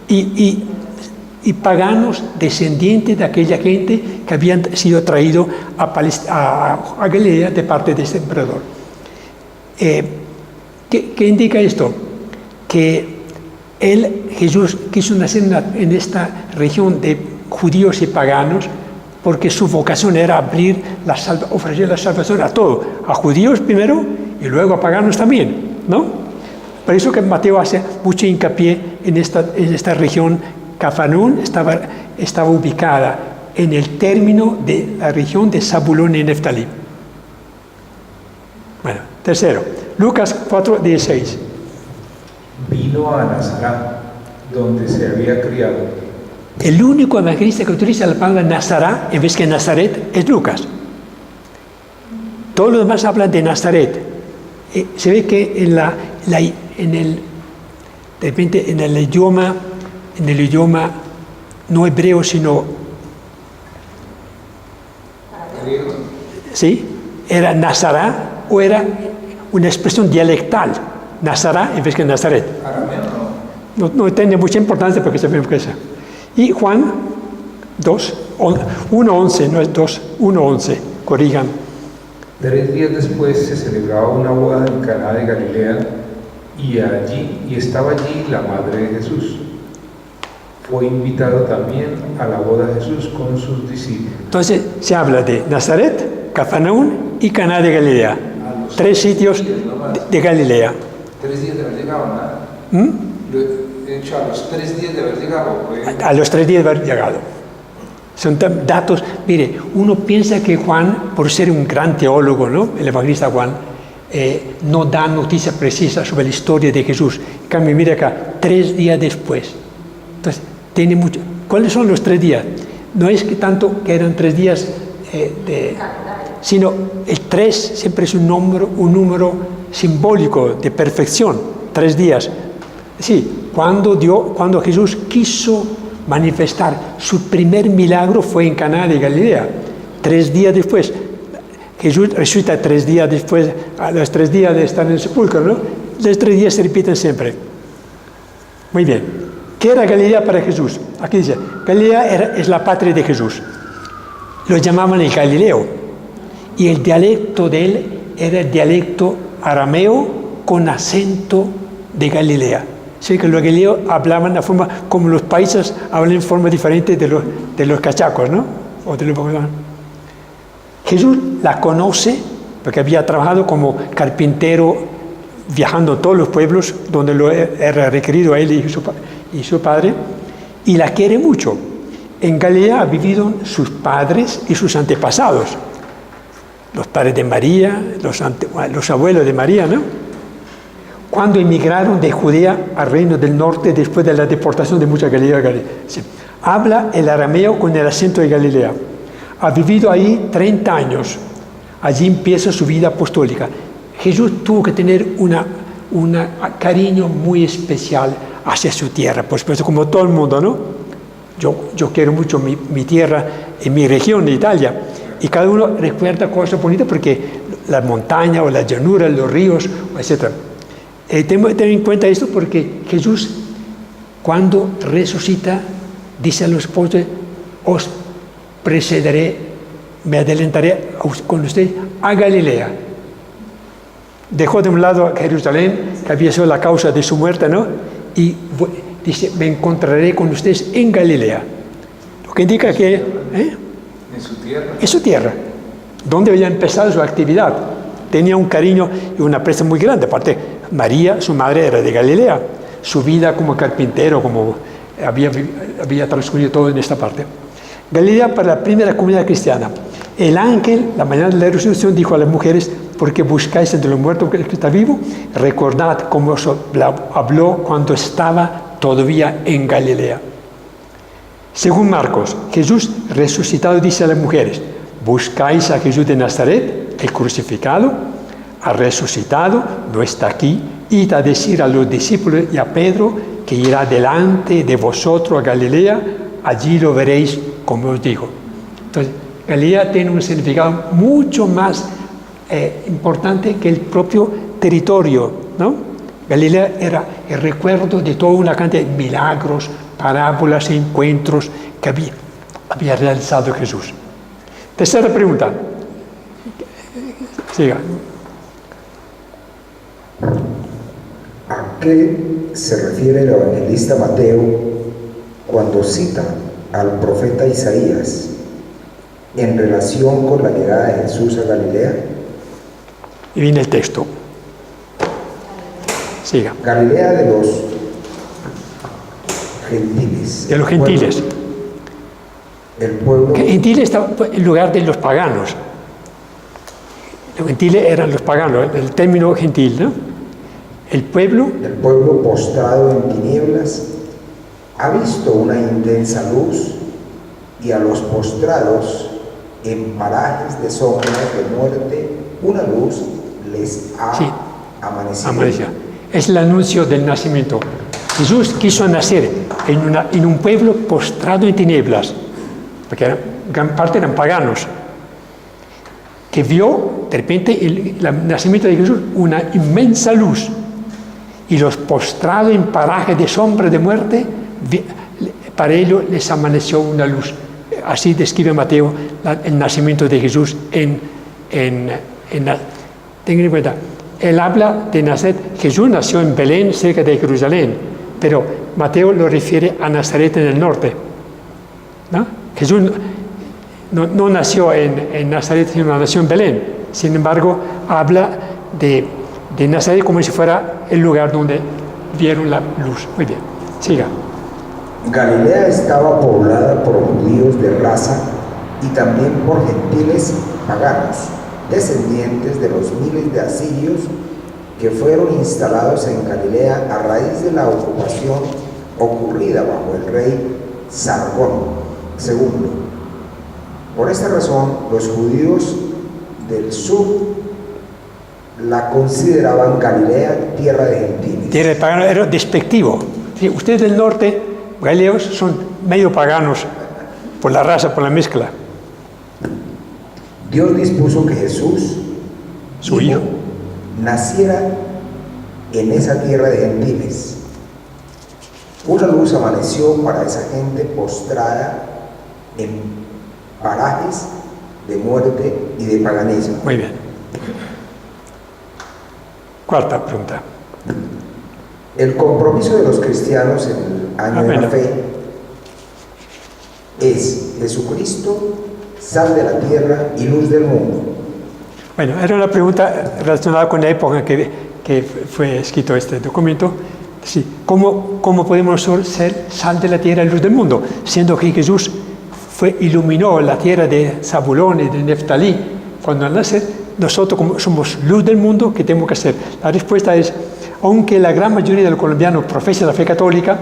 y paganos descendientes de aquella gente que habían sido traídos a Galilea de parte de este emperador. ¿Qué indica esto? Que Jesús quiso nacer en esta región de judíos y paganos porque su vocación era ofrecer la salvación a todos, a judíos primero y luego a paganos también, ¿no? Por eso que Mateo hace mucho hincapié en esta región. Cafarnaúm estaba ubicada en el término de la región de Zabulón y Neftalí. Bueno, tercero, Lucas 4:16. Vino a Nazaret, donde se había criado. El único evangelista que utiliza la palabra Nazaret en vez que Nazaret es Lucas. Todos los demás hablan de Nazaret. Se ve que en el idioma no hebreo, sino ¿sí? Era Nazaret o era una expresión dialectal. Nazaret en vez que Nazaret. No tiene mucha importancia porque sabemos que es esa. Y Juan 1:11, no es 2, 1:11, corrigan. 3 días después se celebraba una boda en Caná de Galilea y estaba allí la madre de Jesús. Fue invitado también a la boda de Jesús con sus discípulos. Entonces se habla de Nazaret, Cafarnaúm y Caná de Galilea. 3 sitios de Galilea. 3 días de haber llegado, ¿no? De hecho, a los 3 días de haber llegado. A los 3 días de haber llegado. Son datos. Mire, uno piensa que Juan, por ser un gran teólogo, ¿no? El evangelista Juan, no da noticias precisas sobre la historia de Jesús. En cambio, mira acá, 3 días después. Entonces, tiene mucho. ¿Cuáles son los 3 días? No es que tanto que eran 3 días sino el 3 siempre es un número simbólico de perfección. 3 días. Sí, cuando Jesús quiso manifestar su primer milagro fue en Caná de Galilea. 3 días después. Jesús resucita 3 días después, a los 3 días de estar en el sepulcro, ¿no? Los 3 días se repiten siempre. Muy bien. ¿Qué era Galilea para Jesús? Aquí dice, Galilea es la patria de Jesús. Lo llamaban el Galileo. Y el dialecto de él era el dialecto arameo con acento de Galilea. Sí, que los galileos hablaban de forma, como los paisas hablan en forma diferente de los cachacos, ¿no? O de los bogotanos. Jesús la conoce porque había trabajado como carpintero viajando a todos los pueblos donde lo era requerido a él y su padre, y la quiere mucho. En Galilea han vivido sus padres y sus antepasados, los padres de María, los abuelos de María, ¿no? Cuando emigraron de Judea al reino del norte después de la deportación de mucha Galilea. Sí. Habla el arameo con el acento de Galilea. Ha vivido ahí 30 años. Allí empieza su vida apostólica. Jesús tuvo que tener un cariño muy especial hacia su tierra, por supuesto, como todo el mundo, ¿no? Yo quiero mucho mi tierra y mi región de Italia, y cada uno recuerda cosas bonitas porque la montaña o la llanura, los ríos, etc. Ten en cuenta esto porque Jesús, cuando resucita, dice a los apóstoles: os precederé, me adelantaré con usted a Galilea. Dejó de un lado a Jerusalén, que había sido la causa de su muerte, ¿no? Y dice: me encontraré con ustedes en Galilea. Lo que indica que... En su tierra. En su tierra, donde había empezado su actividad. Tenía un cariño y una aprecio muy grande. Aparte, María, su madre, era de Galilea. Su vida como carpintero, como había transcurrido todo en esta parte. Galilea para la primera comunidad cristiana. El ángel, la mañana de la resurrección, dijo a las mujeres: porque buscáis entre los muertos que está vivo, recordad cómo os habló cuando estaba todavía en Galilea. Según Marcos, Jesús resucitado dice a las mujeres: buscáis a Jesús de Nazaret, el crucificado, ha resucitado, no está aquí, id a decir a los discípulos y a Pedro que irá delante de vosotros a Galilea, allí lo veréis como os digo. Entonces, Galilea tiene un significado mucho más importante que el propio territorio, ¿no? Galilea era el recuerdo de toda una cantidad de milagros, parábolas e encuentros que había realizado Jesús. Tercera pregunta. Siga. ¿A qué se refiere el evangelista Mateo cuando cita al profeta Isaías en relación con la llegada de Jesús a Galilea? Y viene el texto. Siga. Galilea de los gentiles. De los gentiles. El pueblo. Gentiles estaba en lugar de los paganos. Los gentiles eran los paganos, el término gentil, ¿no? El pueblo Postrado en tinieblas ha visto una intensa luz, y a los postrados en parajes de sombras de muerte una luz les ha amanecido. Es el anuncio del nacimiento. Jesús quiso nacer en un pueblo postrado en tinieblas, porque gran parte eran paganos, que vio de repente el nacimiento de Jesús una inmensa luz, y los postrados en parajes de sombra de muerte, para ellos les amaneció una luz. Así describe Mateo el nacimiento de Jesús tengan en cuenta, él habla de Nazaret. Jesús nació en Belén, cerca de Jerusalén, pero Mateo lo refiere a Nazaret en el norte, ¿no? Jesús no nació en Nazaret, sino nació en Belén. Sin embargo, habla de Nazaret como si fuera el lugar donde vieron la luz. Muy bien, siga. Galilea estaba poblada por judíos de raza y también por gentiles paganos, descendientes de los miles de asirios que fueron instalados en Galilea a raíz de la ocupación ocurrida bajo el rey Sargón II. Por esta razón, los judíos del sur la consideraban Galilea tierra de gentiles. Tierra de paganos era despectivo. Sí, ustedes del norte, galileos, son medio paganos por la raza, por la mezcla. Dios dispuso que Jesús, su hijo, naciera en esa tierra de gentiles. Una luz amaneció para esa gente postrada en parajes de muerte y de paganismo. Muy bien. Cuarta pregunta. El compromiso de los cristianos en el año de la fe es Jesucristo, sal de la tierra y luz del mundo. Bueno, era una pregunta relacionada con la época en que fue escrito este documento. Sí, ¿cómo podemos ser sal de la tierra y luz del mundo? Siendo que Jesús iluminó la tierra de Zabulón y de Neftalí cuando al nacer, nosotros como somos luz del mundo, ¿qué tenemos que hacer? La respuesta es, aunque la gran mayoría de los colombianos profesan la fe católica,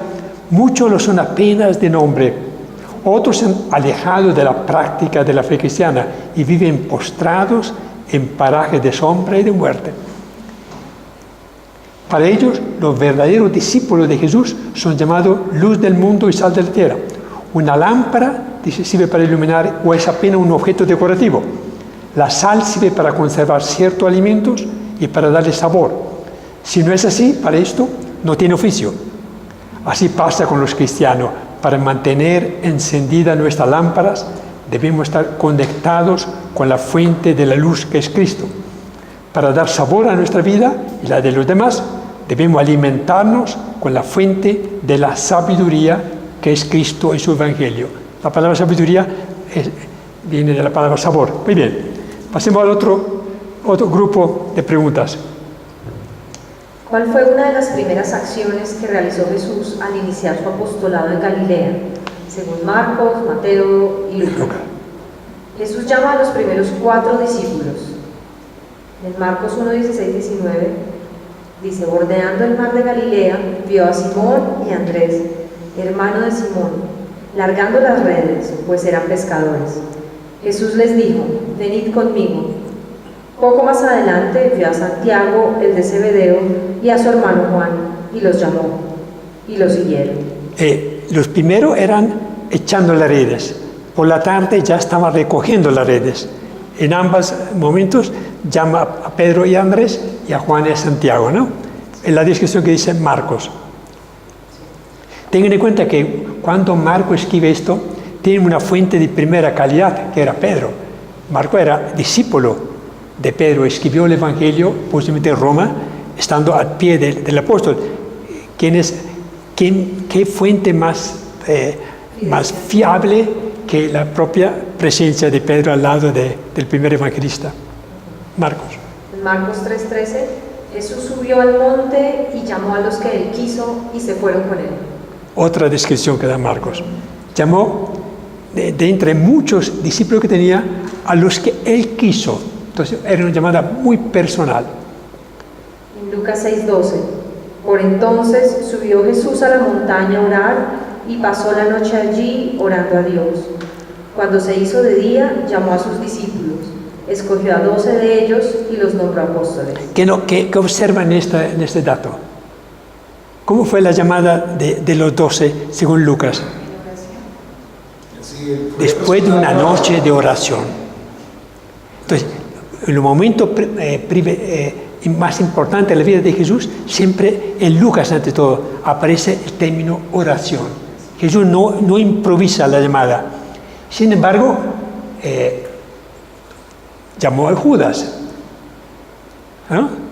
muchos lo son apenas de nombre. Otros se han alejado de la práctica de la fe cristiana y viven postrados en parajes de sombra y de muerte. Para ellos, los verdaderos discípulos de Jesús son llamados luz del mundo y sal de la tierra. Una lámpara sirve para iluminar o es apenas un objeto decorativo. La sal sirve para conservar ciertos alimentos y para darle sabor. Si no es así, para esto no tiene oficio. Así pasa con los cristianos. Para mantener encendidas nuestras lámparas, debemos estar conectados con la fuente de la luz que es Cristo. Para dar sabor a nuestra vida y la de los demás, debemos alimentarnos con la fuente de la sabiduría que es Cristo y su Evangelio. La palabra sabiduría viene de la palabra sabor. Muy bien, pasemos al otro grupo de preguntas. ¿Cuál fue una de las primeras acciones que realizó Jesús al iniciar su apostolado en Galilea, según Marcos, Mateo y Lucas? Jesús llama a los primeros 4 discípulos. En Marcos 1, 16, 19, dice: bordeando el mar de Galilea, vio a Simón y Andrés, hermano de Simón, largando las redes, pues eran pescadores. Jesús les dijo: venid conmigo. Poco más adelante vio a Santiago, el de Zebedeo, y a su hermano Juan, y los llamó, y los siguieron. Los primeros eran echando las redes. Por la tarde ya estaban recogiendo las redes. En ambos momentos llama a Pedro y a Andrés y a Juan y a Santiago, ¿no? En la descripción que dice Marcos. Tengan en cuenta que cuando Marcos escribe esto, tiene una fuente de primera calidad, que era Pedro. Marcos era discípulo de Pedro, escribió el Evangelio, posiblemente en Roma, estando al pie del apóstol. ¿Qué fuente más fiable que la propia presencia de Pedro al lado del primer evangelista? Marcos. En Marcos 3:13, Jesús subió al monte y llamó a los que él quiso y se fueron con él. Otra descripción que da Marcos. Llamó de entre muchos discípulos que tenía a los que él quiso. Entonces era una llamada muy personal. En Lucas 6:12, por entonces subió Jesús a la montaña a orar y pasó la noche allí orando a Dios. Cuando se hizo de día, llamó a sus discípulos, escogió a 12 de ellos y los nombró apóstoles. ¿Qué observan en este dato? ¿Cómo fue la llamada de los 12 según Lucas? Después de una noche de oración. Entonces, en el momento más importante de la vida de Jesús, siempre en Lucas, ante todo, aparece el término oración. Jesús no improvisa la llamada. Sin embargo, llamó a Judas, ¿no?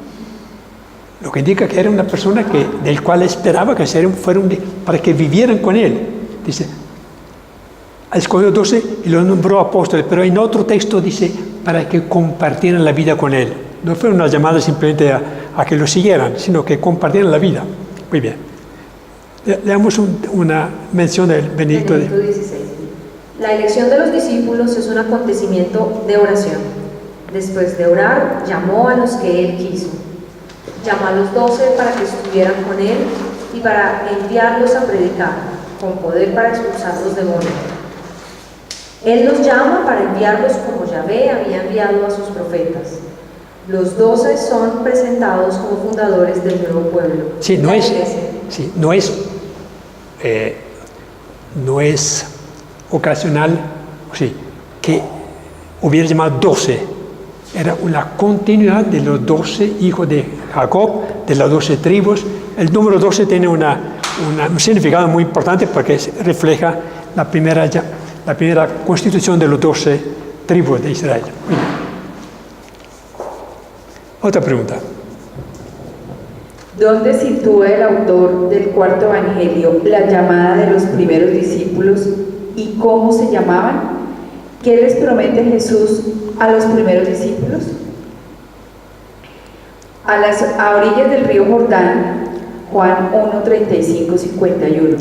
Lo que indica que era una persona del cual esperaba que fueran para que vivieran con él. Dice, escogió 12 y los nombró apóstoles, pero en otro texto dice para que compartieran la vida con él. No fue una llamada simplemente a que lo siguieran, sino que compartieran la vida. Muy bien. Leamos una mención del Benedicto 16. La elección de los discípulos es un acontecimiento de oración. Después de orar, llamó a los que él quiso. Llamó a los 12 para que estuvieran con él y para enviarlos a predicar, con poder para expulsar los demonios. Él los llama para enviarlos como Yahvé había enviado a sus profetas. Los 12 son presentados como fundadores del nuevo pueblo. Sí, no es ocasional, sí, que hubiera llamado 12. Era una continuidad de los 12 hijos de Jacob, de las 12 tribus. El número 12 tiene un significado muy importante porque refleja la primera constitución de los 12 tribus de Israel. Otra pregunta. ¿Dónde sitúa el autor del cuarto evangelio la llamada de los primeros discípulos y cómo se llamaban? ¿Qué les promete Jesús a los primeros discípulos? A orillas del río Jordán, Juan 1, 35, 51.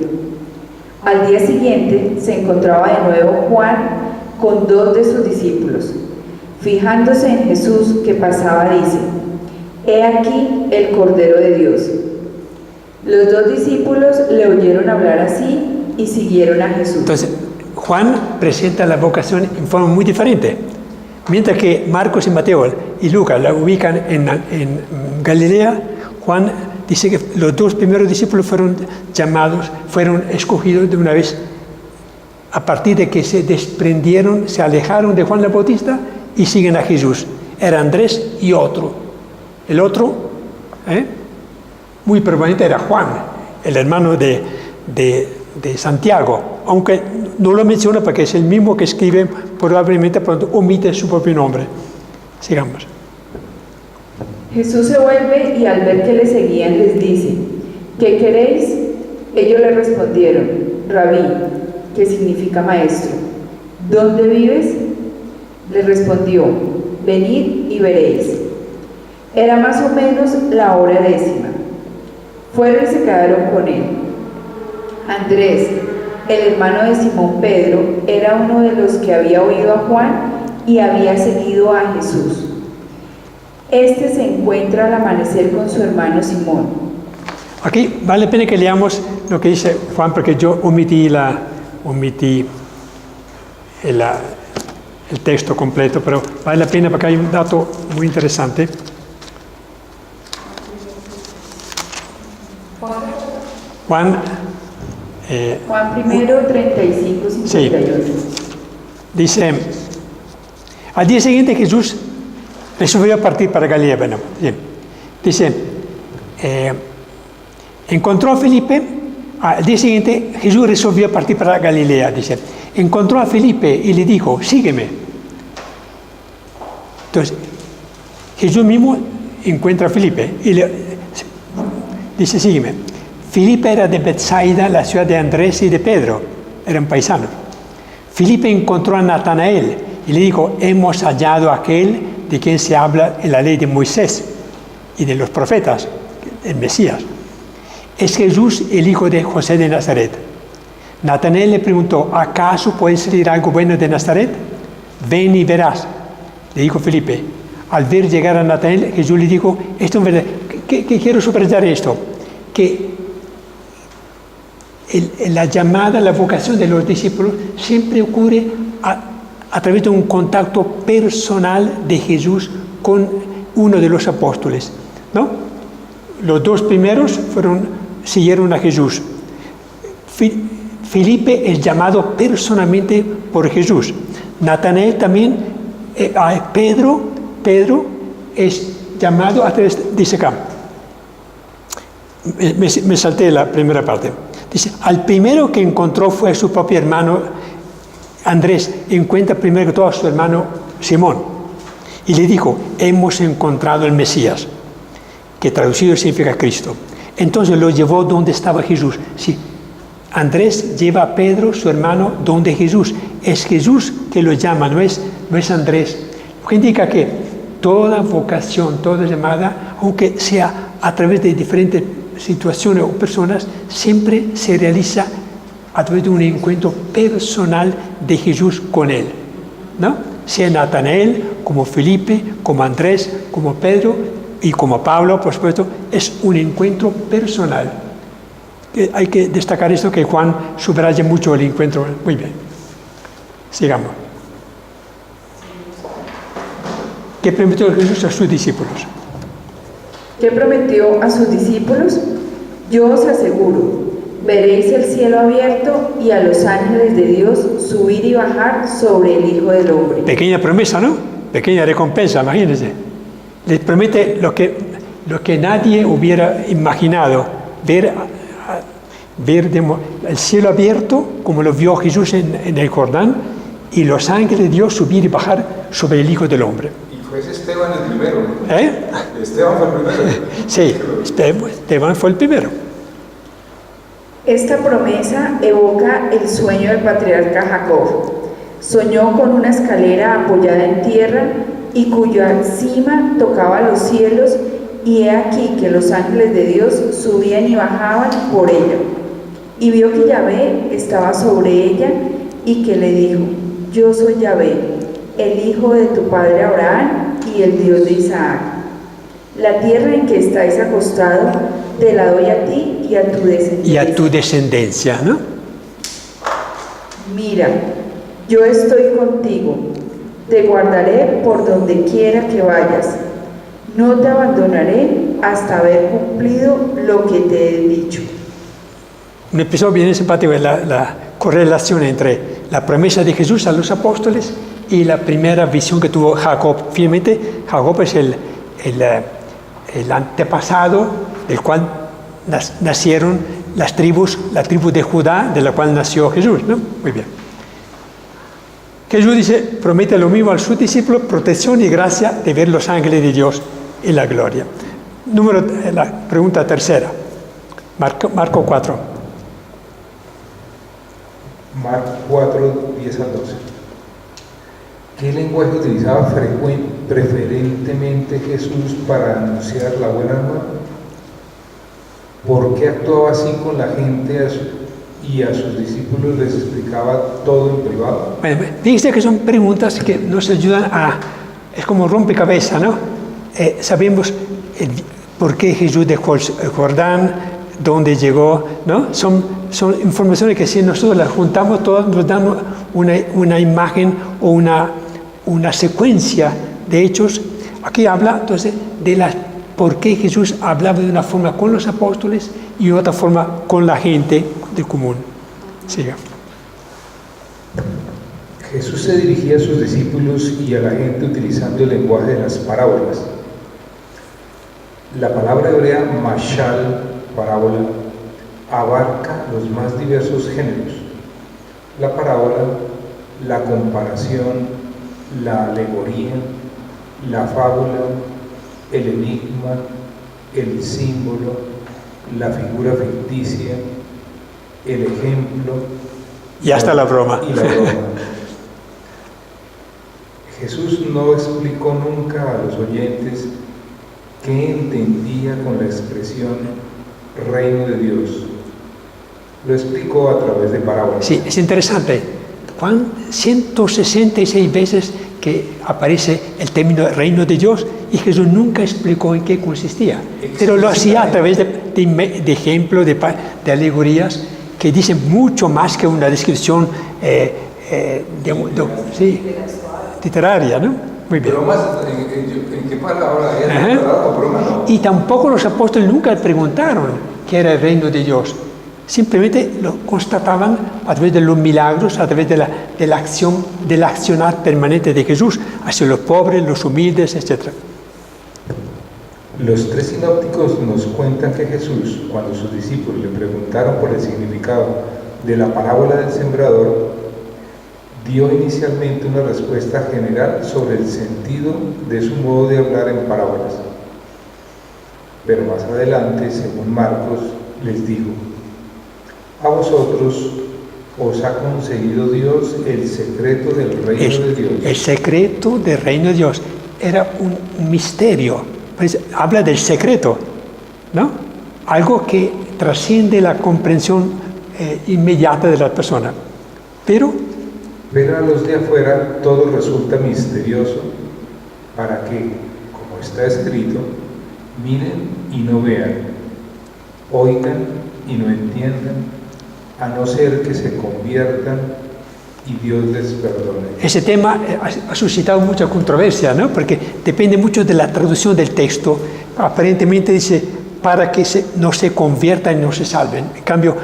Al día siguiente se encontraba de nuevo Juan con 2 de sus discípulos. Fijándose en Jesús que pasaba, dice: He aquí el Cordero de Dios. Los 2 discípulos le oyeron hablar así y siguieron a Jesús. Entonces, Juan presenta la vocación en forma muy diferente. Mientras que Marcos y Mateo y Lucas la ubican en Galilea, Juan dice que los 2 primeros discípulos fueron llamados, fueron escogidos de una vez a partir de que se desprendieron, se alejaron de Juan el Bautista y siguen a Jesús. Era Andrés y otro. El otro, muy probablemente era Juan, el hermano de Santiago, aunque no lo menciona porque es el mismo que escribe, probablemente pronto omite su propio nombre. Sigamos. Jesús se vuelve y al ver que le seguían les dice: ¿qué queréis? Ellos le respondieron: Rabí, que significa maestro. ¿Dónde vives? Le respondió: venid y veréis. Era más o menos la hora 10:00. Fueron y se quedaron con él. Andrés, el hermano de Simón Pedro, era uno de los que había oído a Juan y había seguido a Jesús. Este se encuentra al amanecer con su hermano Simón. Aquí vale la pena que leamos lo que dice Juan, porque yo omití el texto completo, pero vale la pena porque hay un dato muy interesante. Juan 1, 35, 58. Sí. Dice, al día siguiente Jesús resolvió partir para Galilea. Bueno, bien. Dice, encontró a Felipe, al día siguiente Jesús resolvió partir para Galilea, dice, encontró a Felipe y le dijo, sígueme. Entonces, Jesús mismo encuentra a Felipe y le dice, sígueme. Felipe era de Betsaida, la ciudad de Andrés y de Pedro, eran paisanos. Felipe encontró a Natanael y le dijo, hemos hallado a aquel de quien se habla en la ley de Moisés y de los profetas, el Mesías. Es Jesús, el hijo de José de Nazaret. Natanael le preguntó, ¿acaso puede salir algo bueno de Nazaret? Ven y verás, le dijo Felipe. Al ver llegar a Natanael, Jesús le dijo, esto es verdad, que quiero subrayar esto, que la llamada, la vocación de los discípulos siempre ocurre a través de un contacto personal de Jesús con uno de los apóstoles, ¿no? Los 2 primeros siguieron a Jesús. Felipe es llamado personalmente por Jesús. Natanael también, Pedro es llamado a través, dice acá, me salté la primera parte. Dice, al primero que encontró fue su propio hermano Andrés, encuentra primero que todo a su hermano Simón. Y le dijo, hemos encontrado el Mesías, que traducido significa Cristo. Entonces lo llevó donde estaba Jesús. Sí, Andrés lleva a Pedro, su hermano, donde Jesús. Es Jesús que lo llama, no es Andrés. Lo que indica que toda vocación, toda llamada, aunque sea a través de diferentes situaciones o personas, siempre se realiza a través de un encuentro personal de Jesús con él, ¿no? Sea Natanael, como Felipe, como Andrés, como Pedro y como Pablo, por supuesto, es un encuentro personal. Hay que destacar esto, que Juan subraya mucho el encuentro. Muy bien. Sigamos. ¿Qué prometió Jesús a sus discípulos? ¿Qué prometió a sus discípulos? Yo os aseguro, veréis el cielo abierto y a los ángeles de Dios subir y bajar sobre el Hijo del Hombre. Pequeña promesa, ¿no? Pequeña recompensa, imagínense. Les promete lo que nadie hubiera imaginado, ver el cielo abierto, como lo vio Jesús en el Jordán, y los ángeles de Dios subir y bajar sobre el Hijo del Hombre. Fue Esteban el primero, ¿no? ¿Eh? Esteban fue el primero. Sí, Esteban fue el primero. Esta promesa evoca el sueño del patriarca Jacob. Soñó con una escalera apoyada en tierra y cuya cima tocaba los cielos, y he aquí que los ángeles de Dios subían y bajaban por ella. Y vio que Yahvé estaba sobre ella y que le dijo, yo soy Yahvé, el Hijo de tu padre Abraham y el Dios de Isaac. La tierra en que estáis acostado te la doy a ti y a tu descendencia. Y a tu descendencia, ¿no? Mira, yo estoy contigo, te guardaré por donde quiera que vayas, No te abandonaré hasta haber cumplido lo que te he dicho. Un episodio bien simpático es la correlación entre la promesa de Jesús a los apóstoles y la primera visión que tuvo Jacob. Finalmente, Jacob es el antepasado del cual nacieron las tribus, la tribu de Judá, de la cual nació Jesús, ¿no? Muy bien. Jesús dice, promete lo mismo a sus discípulos, protección y gracia de ver los ángeles de Dios en la gloria. La pregunta tercera, Marco 4. Marcos 4, 10 al 12. ¿Qué lenguaje utilizaba preferentemente Jesús para anunciar la buena nueva? ¿Por qué actuaba así con la gente y a sus discípulos les explicaba todo en privado? Bueno, fíjense que son preguntas que nos ayudan es como rompecabezas, ¿no? Sabemos por qué Jesús dejó el Jordán, dónde llegó, ¿no? Son informaciones que si nosotros las juntamos todas nos dan una imagen o una secuencia de hechos. Aquí habla entonces de por qué Jesús hablaba de una forma con los apóstoles y de otra forma con la gente del común. Siga. Jesús se dirigía a sus discípulos y a la gente utilizando el lenguaje de las parábolas. La palabra hebrea mashal, parábola, abarca los más diversos géneros. La parábola, la comparación, la alegoría, la fábula, el enigma, el símbolo, la figura ficticia, el ejemplo y hasta la broma. Y la broma. Jesús no explicó nunca a los oyentes qué entendía con la expresión reino de Dios. Lo explicó a través de parábolas. Sí, es interesante. 166 veces que aparece el término reino de Dios y Jesús nunca explicó en qué consistía. Pero lo hacía a través de ejemplos, de alegorías que dicen mucho más que una descripción literaria, ¿no? Muy bien. Bromas, ¿en qué palabra era? Broma, ¿no? Y tampoco los apóstoles nunca preguntaron qué era el reino de Dios. Simplemente lo constataban a través de los milagros, a través de la acción, del accionar permanente de Jesús hacia los pobres, los humildes, etc. Los tres sinópticos nos cuentan que Jesús, cuando sus discípulos le preguntaron por el significado de la parábola del sembrador, dio inicialmente una respuesta general sobre el sentido de su modo de hablar en parábolas. Pero más adelante, según Marcos, les dijo: a vosotros os ha concedido Dios el secreto del reino de Dios. El secreto del reino de Dios era un misterio. Pues, habla del secreto, ¿no? Algo que trasciende la comprensión inmediata de la persona. Pero a los de afuera todo resulta misterioso, para que, como está escrito, miren y no vean, oigan y no entiendan, a no ser que se conviertan y Dios les perdone. Ese tema ha suscitado mucha controversia, ¿no? Porque depende mucho de la traducción del texto. Aparentemente dice, para que no se conviertan y no se salven. En cambio,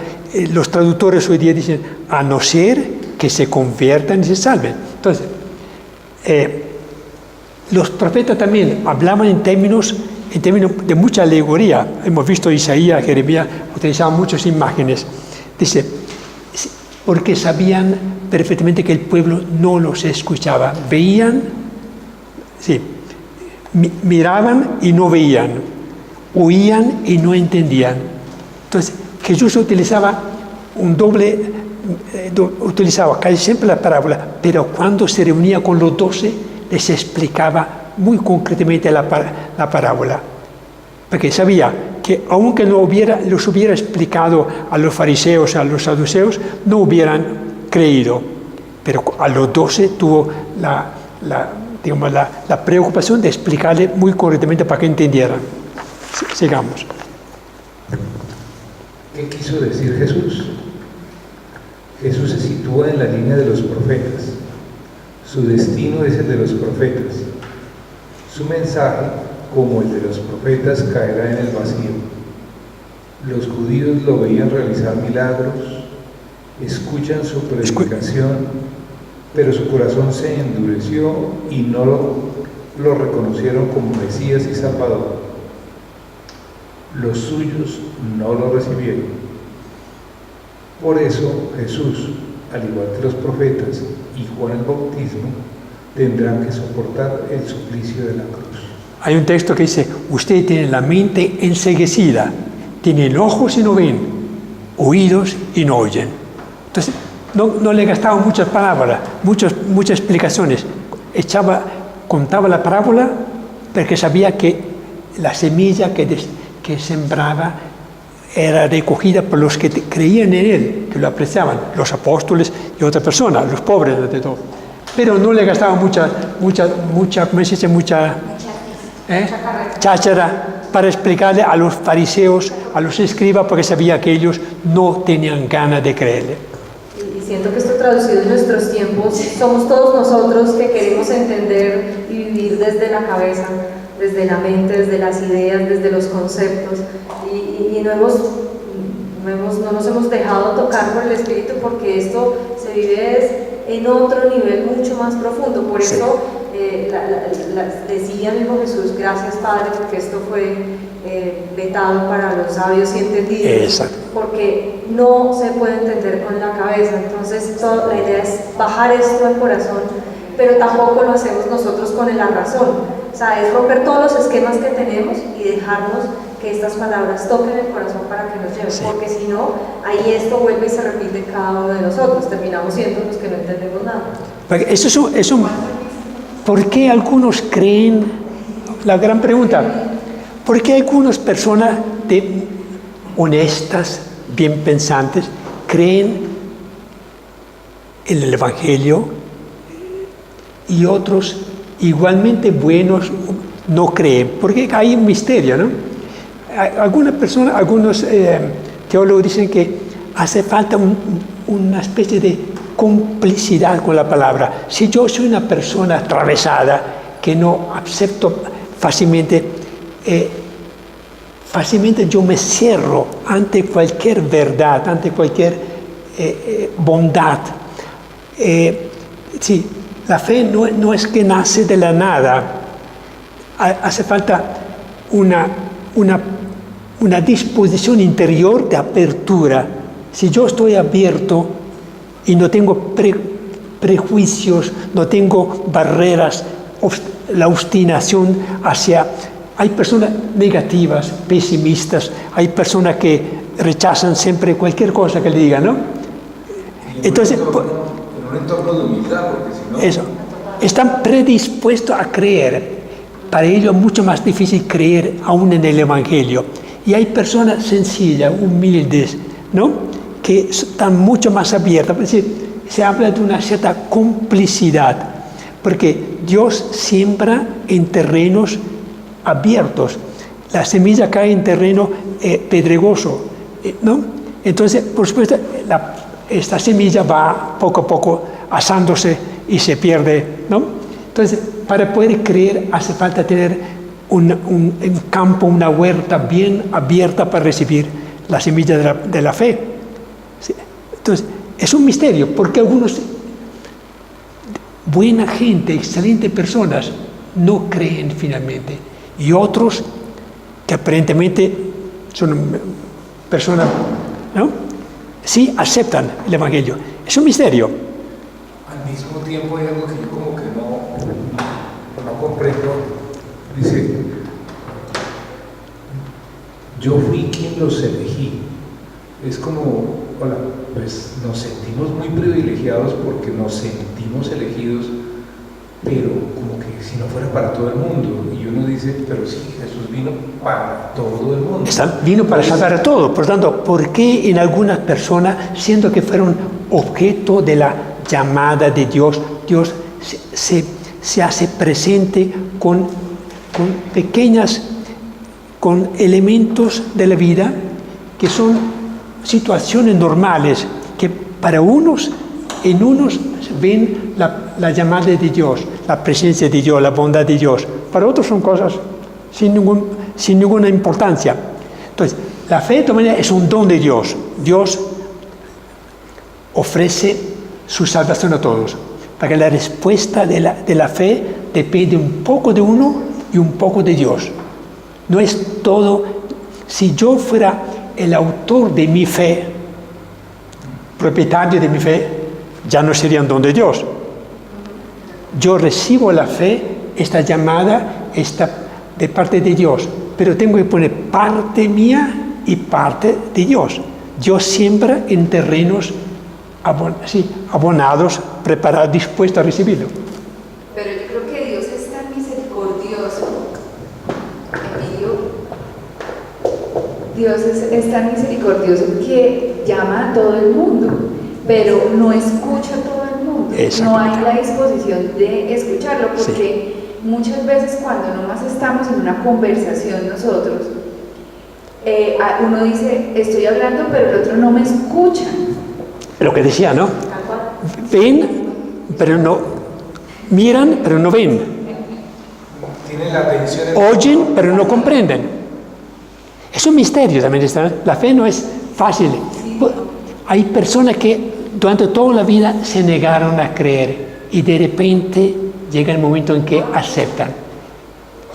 los traductores hoy día dicen, a no ser que se conviertan y se salven. Entonces, los profetas también hablaban en términos de mucha alegoría. Hemos visto Isaías, Jeremías, utilizaban muchas imágenes. Dice, porque sabían perfectamente que el pueblo no los escuchaba. Veían, sí, miraban y no veían, oían y no entendían. Entonces, Jesús utilizaba utilizaba casi siempre la parábola, pero cuando se reunía con los 12, les explicaba muy concretamente la parábola. Porque sabía que aunque los hubiera explicado a los fariseos, a los saduceos, no hubieran creído. Pero a los 12 tuvo la preocupación de explicarle muy correctamente para que entendieran. Sigamos. ¿Qué quiso decir Jesús? Jesús se sitúa en la línea de los profetas. Su destino es el de los profetas. Su mensaje como el de los profetas, caerá en el vacío. Los judíos lo veían realizar milagros, escuchan su predicación, pero su corazón se endureció y no lo reconocieron como Mesías y Salvador. Los suyos no lo recibieron. Por eso Jesús, al igual que los profetas y Juan el Bautismo, tendrán que soportar el suplicio de la cruz. Hay un texto que dice, usted tiene la mente enceguecida, tienen ojos y no ven, oídos y no oyen. Entonces, no le gastaba muchas palabras, muchas explicaciones. Contaba la parábola porque sabía que la semilla que sembraba era recogida por los que creían en él, que lo apreciaban, los apóstoles y otras personas, los pobres de todo. Pero no le gastaba mucha ¿cómo se dice? Mucha cháchara para explicarle a los fariseos, a los escribas, porque sabía que ellos no tenían ganas de creerle. Y siento que esto traducido en nuestros tiempos, somos todos nosotros que queremos entender y vivir desde la cabeza, desde la mente, desde las ideas, desde los conceptos, y no nos hemos dejado tocar por el Espíritu, porque esto se vive en otro nivel mucho más profundo. Por eso decía mismo Jesús, gracias Padre, porque esto fue vetado para los sabios y entendidos. Exacto. Porque no se puede entender con la cabeza. Entonces la idea es bajar esto al corazón, pero tampoco lo hacemos nosotros con la razón. O sea, es romper todos los esquemas que tenemos y dejarnos que estas palabras toquen el corazón para que nos lleven, porque si no, ahí esto vuelve y se repite en cada uno de nosotros, terminamos siendo los que no entendemos nada. Porque ¿por qué algunos creen? La gran pregunta, ¿por qué algunas personas honestas, bien pensantes, creen en el Evangelio y otros igualmente buenos no creen? Porque hay un misterio, ¿no? Algunas personas, algunos teólogos dicen que hace falta una especie de complicidad con la palabra. Si yo soy una persona atravesada, que no acepto fácilmente, yo me cierro ante cualquier verdad, ante cualquier bondad. Sí, la fe no es que nace de la nada. Hace falta una disposición interior de apertura. Si yo estoy abierto y no tengo prejuicios, no tengo barreras, la obstinación hacia... Hay personas negativas, pesimistas, hay personas que rechazan siempre cualquier cosa que le digan, ¿no? Entonces, en un entorno de humildad, porque si no... Eso, están predispuestos a creer. Para ellos es mucho más difícil creer aún en el Evangelio. Y hay personas sencillas, humildes, ¿no? Que están mucho más abiertas. Es decir, se habla de una cierta complicidad, porque Dios siembra en terrenos abiertos. La semilla cae en terreno pedregoso, ¿no? Entonces, por supuesto, esta semilla va poco a poco asándose y se pierde, ¿no? Entonces, para poder creer hace falta tener un campo, una huerta bien abierta para recibir la semilla de la fe. ¿Sí? Entonces, es un misterio, porque algunos, buena gente, excelentes personas, no creen finalmente. Y otros, que aparentemente son personas, ¿no? Sí aceptan el Evangelio. Es un misterio. Al mismo tiempo hay algo que yo como que no comprendo. Dice, yo fui quien los elegí. Es como, hola, pues nos sentimos muy privilegiados porque nos sentimos elegidos, pero como que si no fuera para todo el mundo. Y uno dice, pero sí, Jesús vino para todo el mundo. Vino para salvar a todos. Por tanto, ¿por qué en algunas personas, siendo que fueron objeto de la llamada de Dios, Dios se hace presente con elementos de la vida que son situaciones normales, que para en unos ven la llamada de Dios, la presencia de Dios, la bondad de Dios. Para otros son cosas sin ninguna importancia. Entonces, la fe de todas maneras es un don de Dios. Dios ofrece su salvación a todos. Porque la respuesta de la fe depende un poco de uno y un poco de Dios. No es todo. Si yo fuera el autor de mi fe, propietario de mi fe, ya no sería un don de Dios. Yo recibo la fe, esta llamada, esta de parte de Dios, pero tengo que poner parte mía y parte de Dios. Dios siembra en terrenos abonados, preparados, dispuestos a recibirlo. Pero yo creo que Dios es tan misericordioso, Emilio. Dios es tan misericordioso que llama a todo el mundo, pero no escucha a todo el mundo. No hay la disposición de escucharlo, porque muchas veces cuando nomás estamos en una conversación nosotros, uno dice, estoy hablando, pero el otro no me escucha. Lo que decía, ¿no? Ven, pero no. Miran, pero no ven. Tienen la atención en... Oyen, pero no comprenden. Es un misterio también. La fe no es fácil. Hay personas que durante toda la vida se negaron a creer y de repente llega el momento en que aceptan.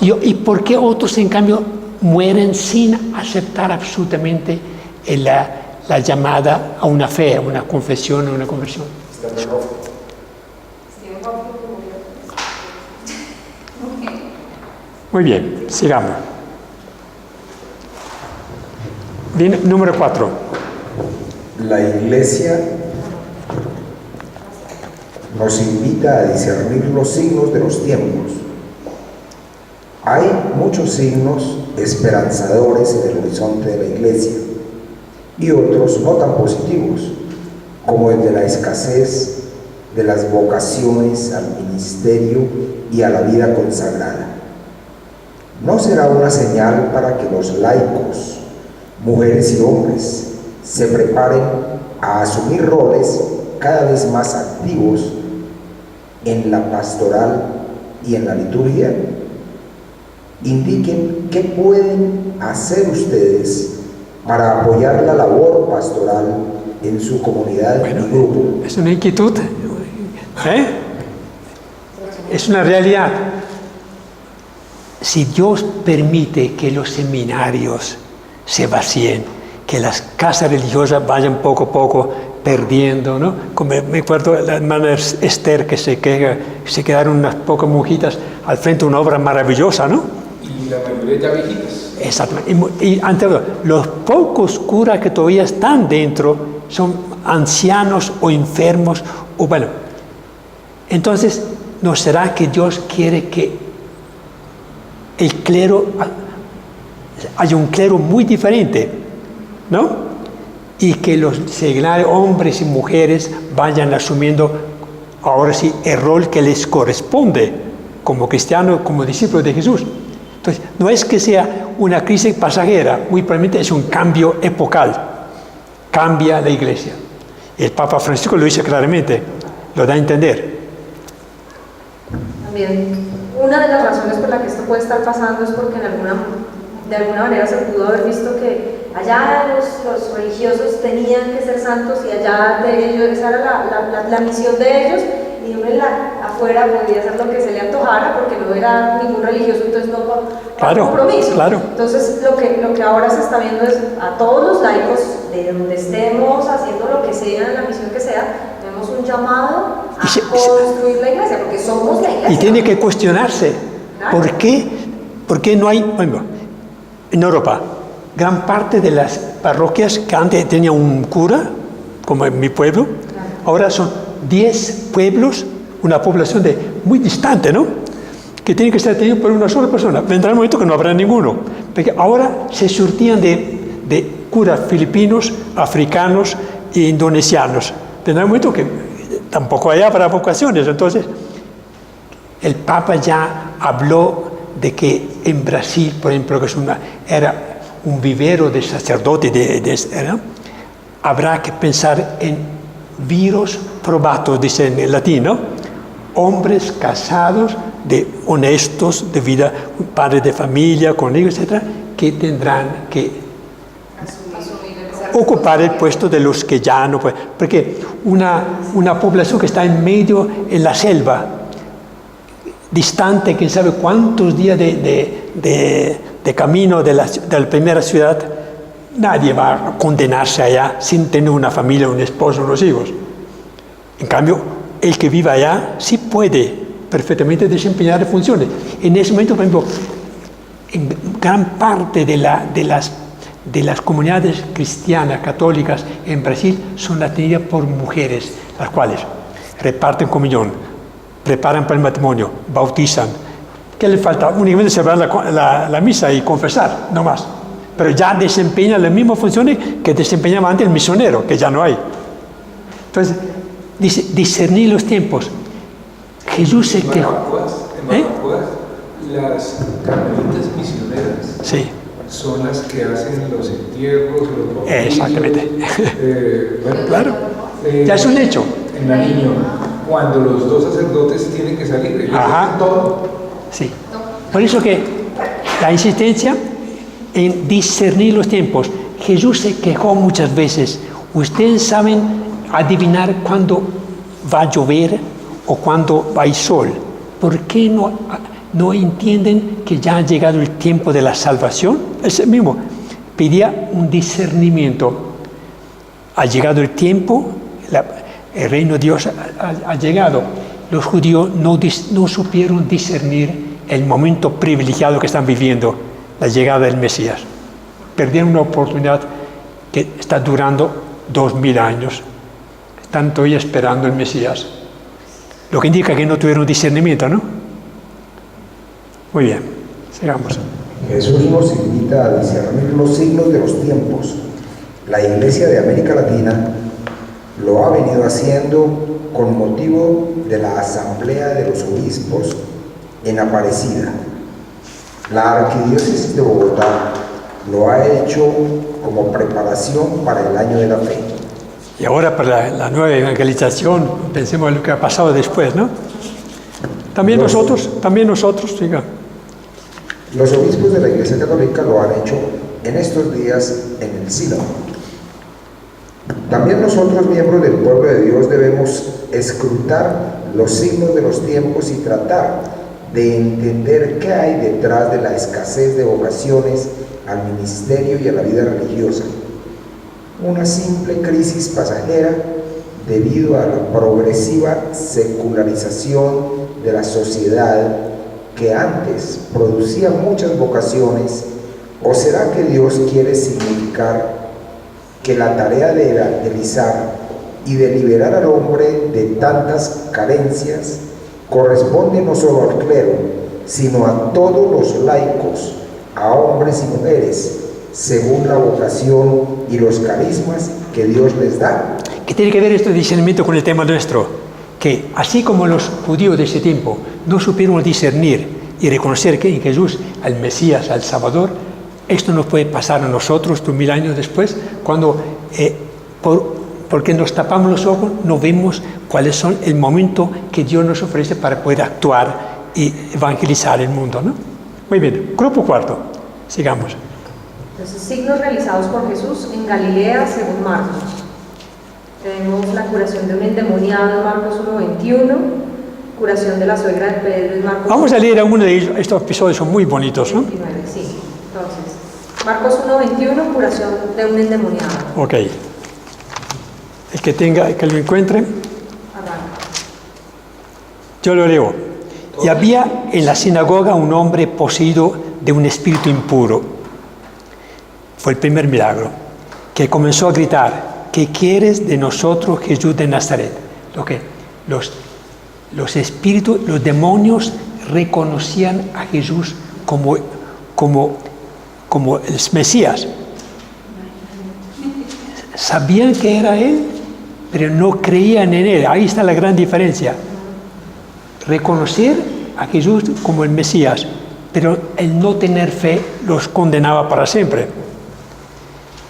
¿Y por qué otros, en cambio, mueren sin aceptar absolutamente la llamada a una fe, a una confesión, a una conversión? Muy bien, sigamos. Bien, número 4. La Iglesia nos invita a discernir los signos de los tiempos. Hay muchos signos esperanzadores en el horizonte de la Iglesia y otros no tan positivos, como el de la escasez de las vocaciones al ministerio y a la vida consagrada. ¿No será una señal para que los laicos, mujeres y hombres, se preparen a asumir roles cada vez más activos en la pastoral y en la liturgia? Indiquen qué pueden hacer ustedes para apoyar la labor pastoral en su comunidad y grupo. Es una inquietud, es una realidad. Si Dios permite que los seminarios se vacíen, que las casas religiosas vayan poco a poco perdiendo, ¿no? Como me acuerdo de la hermana Esther, que se quedaron unas pocas monjitas al frente de una obra maravillosa, ¿no? Y la mayoría ya viejitas. Exactamente. Y ante todo, los pocos curas que todavía están dentro son ancianos o enfermos, o bueno. Entonces, ¿no será que Dios quiere que el clero, haya un clero muy diferente, ¿no? Y que los seglares, hombres y mujeres, vayan asumiendo ahora sí el rol que les corresponde como cristianos, como discípulos de Jesús? Entonces, no es que sea una crisis pasajera, muy probablemente es un cambio epocal. Cambia la Iglesia. El Papa Francisco lo dice claramente, lo da a entender. También, una de las razones por la que esto puede estar pasando es porque de alguna manera se pudo haber visto que allá los religiosos tenían que ser santos y allá de ellos, esa era la misión de ellos, y uno afuera podía hacer lo que se le antojara porque no era ningún religioso, entonces no claro, compromiso. Claro. Entonces lo que ahora se está viendo es a todos los laicos, de donde estemos haciendo lo que sea, en la misión que sea, tenemos un llamado a construir la iglesia, porque somos la iglesia. Y tiene que cuestionarse, Claro. ¿por qué no hay, bueno, en Europa, gran parte de las parroquias que antes tenían un cura, como en mi pueblo, Claro. ahora son 10 pueblos, una población muy distante, ¿no? Que tiene que ser atendido por una sola persona. Vendrá un momento que no habrá ninguno, porque ahora se surtían de curas filipinos, africanos e indonesianos. Vendrá un momento que tampoco habrá vocaciones. Entonces, el Papa ya habló de que en Brasil, por ejemplo, que era un vivero de sacerdotes, ¿no? Habrá que pensar en virus probatos, dice en latín, ¿no? hombres casados, honestos, de vida, padres de familia, con hijos, etc., que tendrán que ocupar el puesto de los que ya no pueden. Porque una población que está en medio, en la selva, distante, quién sabe cuántos días de camino de la primera ciudad, nadie va a condenarse allá sin tener una familia, un esposo, unos hijos. En cambio, el que vive allá sí puede perfectamente desempeñar funciones. En ese momento, por ejemplo, en gran parte de las comunidades cristianas, católicas en Brasil son atendidas por mujeres, las cuales reparten comunión, preparan para el matrimonio, bautizan. ¿Qué le falta? Únicamente celebrar la misa y confesar, no más. Pero ya desempeñan las mismas funciones que desempeñaba antes el misionero, que ya no hay. Entonces, dice, discernir los tiempos. Jesús se quejó. Las carmelitas misioneras Sí. son las que hacen los entierros, los bautizos. Exactamente. Bueno, Claro. Ya es un hecho. En la niña, cuando los dos sacerdotes tienen que salir, ellos hacen todo. Sí. Por eso que la insistencia en discernir los tiempos. Jesús se quejó muchas veces. Ustedes saben adivinar cuándo va a llover o cuándo va a ir sol. ¿Por qué no entienden que ya ha llegado el tiempo de la salvación? Ese mismo pedía un discernimiento. Ha llegado el tiempo, el reino de Dios ha llegado. Los judíos no supieron discernir el momento privilegiado que están viviendo, la llegada del Mesías. Perdieron una oportunidad que está durando 2000 años. Están todavía esperando el Mesías. Lo que indica que no tuvieron discernimiento, ¿no? Muy bien, sigamos. Jesús nos invita a discernir los signos de los tiempos. La Iglesia de América Latina lo ha venido haciendo con motivo de la Asamblea de los Obispos en Aparecida. La Arquidiócesis de Bogotá lo ha hecho como preparación para el Año de la Fe. Y ahora para la nueva evangelización, pensemos en lo que ha pasado después, ¿no? También nosotros, siga. Los obispos de la Iglesia Católica lo han hecho en estos días en el Sínodo. También nosotros, miembros del pueblo de Dios, debemos escrutar los signos de los tiempos y tratar de entender qué hay detrás de la escasez de vocaciones al ministerio y a la vida religiosa. Una simple crisis pasajera debido a la progresiva secularización de la sociedad que antes producía muchas vocaciones. ¿O será que Dios quiere significar que la tarea de evangelizar y de liberar al hombre de tantas carencias corresponde no solo al clero, sino a todos los laicos, a hombres y mujeres, según la vocación y los carismas que Dios les da? ¿Qué tiene que ver este discernimiento con el tema nuestro? Que así como los judíos de ese tiempo no supieron discernir y reconocer que en Jesús, al Mesías, al Salvador, esto nos puede pasar a nosotros 2000 años después, cuando porque nos tapamos los ojos, no vemos cuáles son el momento que Dios nos ofrece para poder actuar y evangelizar el mundo, ¿no? Muy bien, grupo cuarto, sigamos. Entonces, signos realizados por Jesús en Galilea según Marcos. Tenemos la curación de un endemoniado en Marcos 1:21, curación de la suegra de Pedro en Marcos. Vamos a leer algunos de ellos, estos episodios son muy bonitos, ¿no? 29, sí. Entonces, Marcos 1:21, curación de un endemoniado. Ok. El que lo encuentre. Arranca. Yo lo leo. Y había en la sinagoga un hombre poseído de un espíritu impuro. Fue el primer milagro. Que comenzó a gritar: ¿qué quieres de nosotros, Jesús de Nazaret? Lo que los espíritus, los demonios reconocían a Jesús como el Mesías. Sabían que era Él, pero no creían en Él. Ahí está la gran diferencia. Reconocer a Jesús como el Mesías, pero el no tener fe los condenaba para siempre.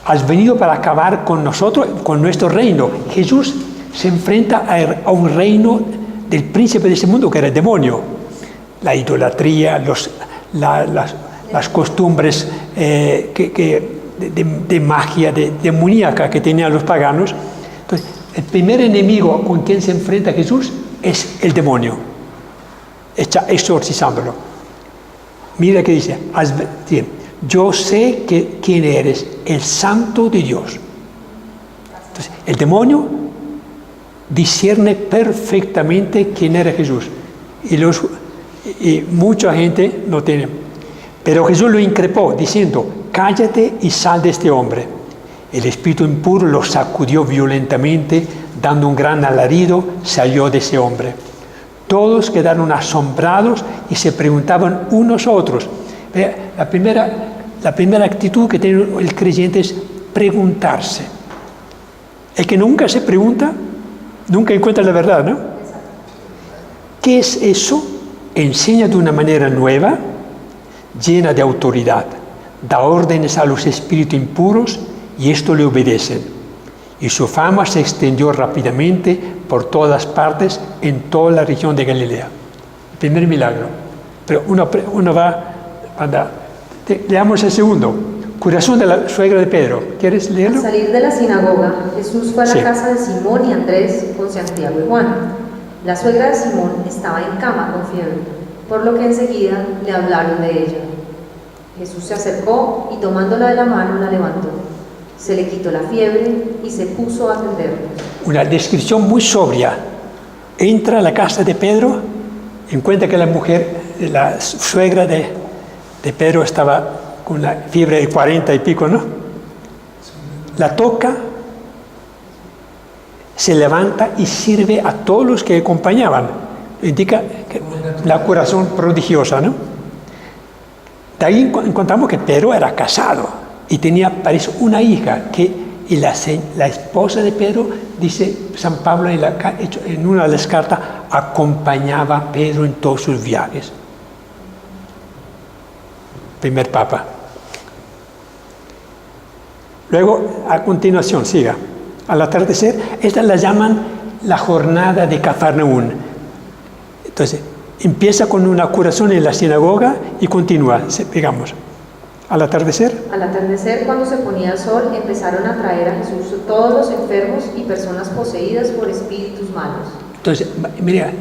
Has venido para acabar con nosotros, con nuestro reino. Jesús se enfrenta a un reino del príncipe de ese mundo, que era el demonio. La idolatría, las costumbres de magia, de demoníaca que tenían los paganos. Entonces, el primer enemigo con quien se enfrenta Jesús es el demonio, exorcizándolo. Mira que dice, yo sé quién eres, el Santo de Dios. Entonces, el demonio discierne perfectamente quién era Jesús. Y mucha gente no tiene. Pero Jesús lo increpó diciendo, cállate y sal de este hombre. El espíritu impuro lo sacudió violentamente, dando un gran alarido, salió de ese hombre. Todos quedaron asombrados y se preguntaban unos a otros. La primera actitud que tiene el creyente es preguntarse. El que nunca se pregunta, nunca encuentra la verdad, ¿no? ¿Qué es eso? Enseña de una manera nueva, llena de autoridad. Da órdenes a los espíritus impuros y esto le obedecen. Y su fama se extendió rápidamente por todas partes en toda la región de Galilea. El primer milagro. Pero uno va, leamos el segundo. Curación de la suegra de Pedro. ¿Quieres leerlo? Al salir de la sinagoga, Jesús fue a la casa de Simón y Andrés con Santiago y Juan. La suegra de Simón estaba en cama con fiebre, por lo que enseguida le hablaron de ella. Jesús se acercó y tomándola de la mano la levantó. Se le quitó la fiebre y se puso a atenderlos. Una descripción muy sobria. Entra a la casa de Pedro, encuentra que la suegra de Pedro estaba con la fiebre de 40 y pico, ¿no? La toca, se levanta y sirve a todos los que acompañaban. Indica que la curación prodigiosa, ¿no? De ahí encontramos que Pedro era casado y tenía, parece, una hija y la esposa de Pedro, dice San Pablo en una de las cartas, acompañaba a Pedro en todos sus viajes. Primer papa. Luego, a continuación, siga. Al atardecer, esta la llaman la jornada de Cafarnaún. Entonces, empieza con una curación en la sinagoga y continúa, digamos. Al atardecer. Al atardecer, cuando se ponía el sol, empezaron a traer a Jesús todos los enfermos y personas poseídas por espíritus malos. Entonces, mira,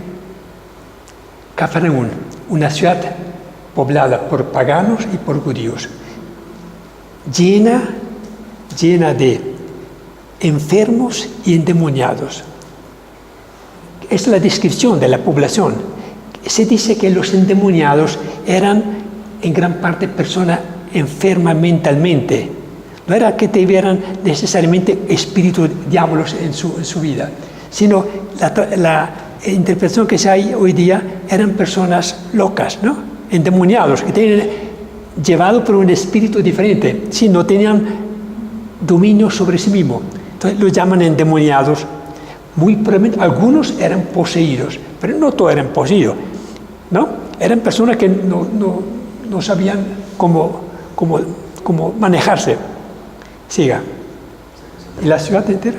Cafarnaún, una ciudad poblada por paganos y por judíos, llena de enfermos y endemoniados. Es la descripción de la población. Se dice que los endemoniados eran en gran parte personas enfermas mentalmente. No era que tuvieran necesariamente espíritus diablos en su vida, sino la interpretación que se hay hoy día eran personas locas, ¿no? Endemoniados, que tenían llevado por un espíritu diferente, si no tenían dominio sobre sí mismo. Entonces los llaman endemoniados. Muy probablemente algunos eran poseídos, pero no todos eran poseídos, ¿no? Eran personas que no sabían cómo manejarse. Siga. ¿Y la ciudad entera?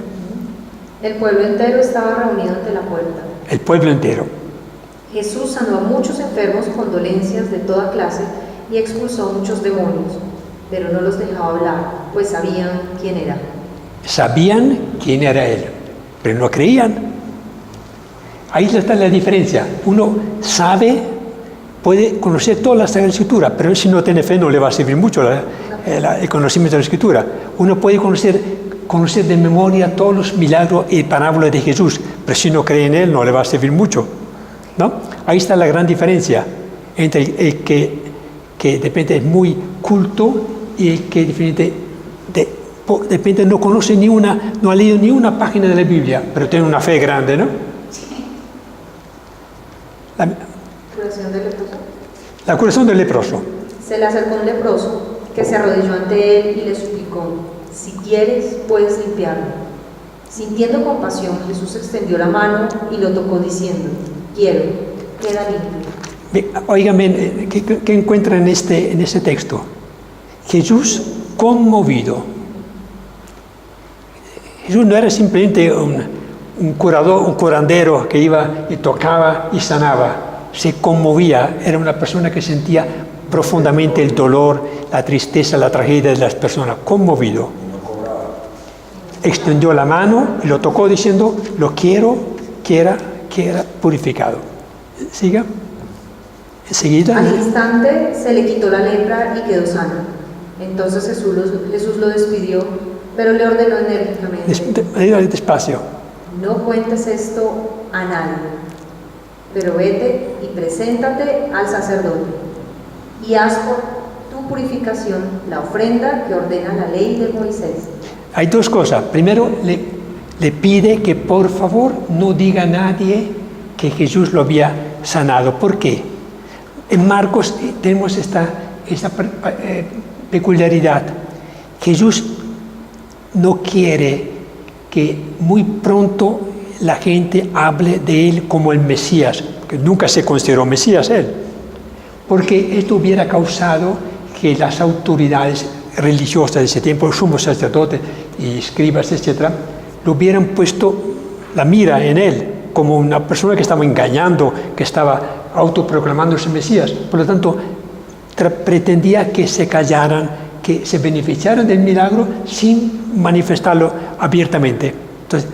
El pueblo entero estaba reunido ante la puerta. El pueblo entero. Jesús sanó a muchos enfermos con dolencias de toda clase y expulsó muchos demonios, pero no los dejaba hablar, pues sabían quién era. Sabían quién era Él, pero no creían. Ahí está la diferencia. Uno puede conocer toda la Sagrada Escritura, pero si no tiene fe no le va a servir mucho el conocimiento de la Escritura. Uno puede conocer de memoria todos los milagros y parábolas de Jesús, pero si no cree en Él no le va a servir mucho, ¿no? Ahí está la gran diferencia entre el que de repente es muy culto y el que de repente no conoce no ha leído ni una página de la Biblia, pero tiene una fe grande, ¿no? ¿Curación del leproso? La curación del leproso. Se le acercó un leproso que se arrodilló ante él y le suplicó: si quieres, puedes limpiarme. Sintiendo compasión, Jesús extendió la mano y lo tocó diciendo: quiero, queda limpio. Óigame, ¿qué encuentra en este texto? Jesús conmovido. Jesús no era simplemente un curandero que iba y tocaba y sanaba. Se conmovía, era una persona que sentía profundamente el dolor, la tristeza, la tragedia de las personas, conmovido. Extendió la mano y lo tocó diciendo, lo quiero, que era purificado. Siga. Enseguida. Al instante se le quitó la lepra y quedó sano. Entonces Jesús lo despidió, pero le ordenó enérgicamente: Despacio. no cuentes esto a nadie, pero vete y preséntate al sacerdote y haz por tu purificación la ofrenda que ordena la ley de Moisés. Hay dos cosas. Primero, le pide que por favor no diga a nadie que Jesús lo había sanado. ¿Por qué? En Marcos tenemos esta peculiaridad. Jesús no quiere que muy pronto la gente hable de él como el Mesías, que nunca se consideró Mesías él, porque esto hubiera causado que las autoridades religiosas de ese tiempo, el sumo sacerdote y escribas, etc., lo hubieran puesto la mira en él como una persona que estaba engañando, que estaba autoproclamándose Mesías. Por lo tanto, pretendía que se callaran, que se beneficiaran del milagro sin manifestarlo abiertamente. Entonces,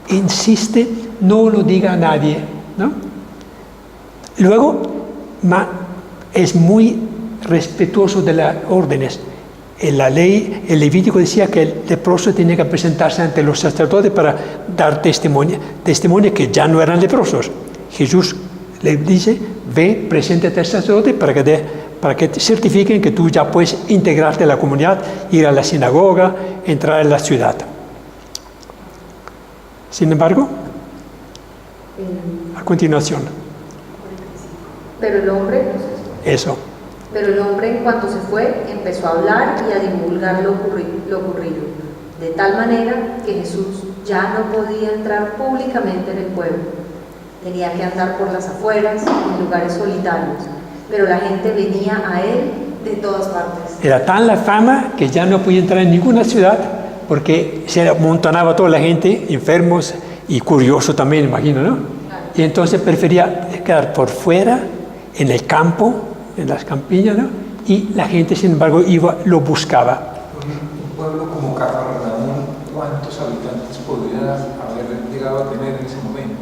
insiste, no lo diga a nadie, ¿no? Luego, es muy respetuoso de las órdenes. En la ley, el Levítico decía que el leproso tenía que presentarse ante los sacerdotes para dar testimonio que ya no eran leprosos. Jesús le dice, ve, preséntate al sacerdote para que te certifiquen que tú ya puedes integrarte a la comunidad, ir a la sinagoga, entrar en la ciudad. Sin embargo, a continuación. Pero el hombre en cuanto se fue, empezó a hablar y a divulgar lo ocurrido, de tal manera que Jesús ya no podía entrar públicamente en el pueblo. Tenía que andar por las afueras, en lugares solitarios, pero la gente venía a él de todas partes. Era tan la fama que ya no podía entrar en ninguna ciudad porque se amontonaba toda la gente, enfermos y curiosos también, imagino, ¿no? Y entonces prefería quedar por fuera, en el campo, en las campiñas, ¿no? Y la gente, sin embargo, lo buscaba. Un pueblo como Cafarnaúm, ¿cuántos habitantes podría haber llegado a tener en ese momento?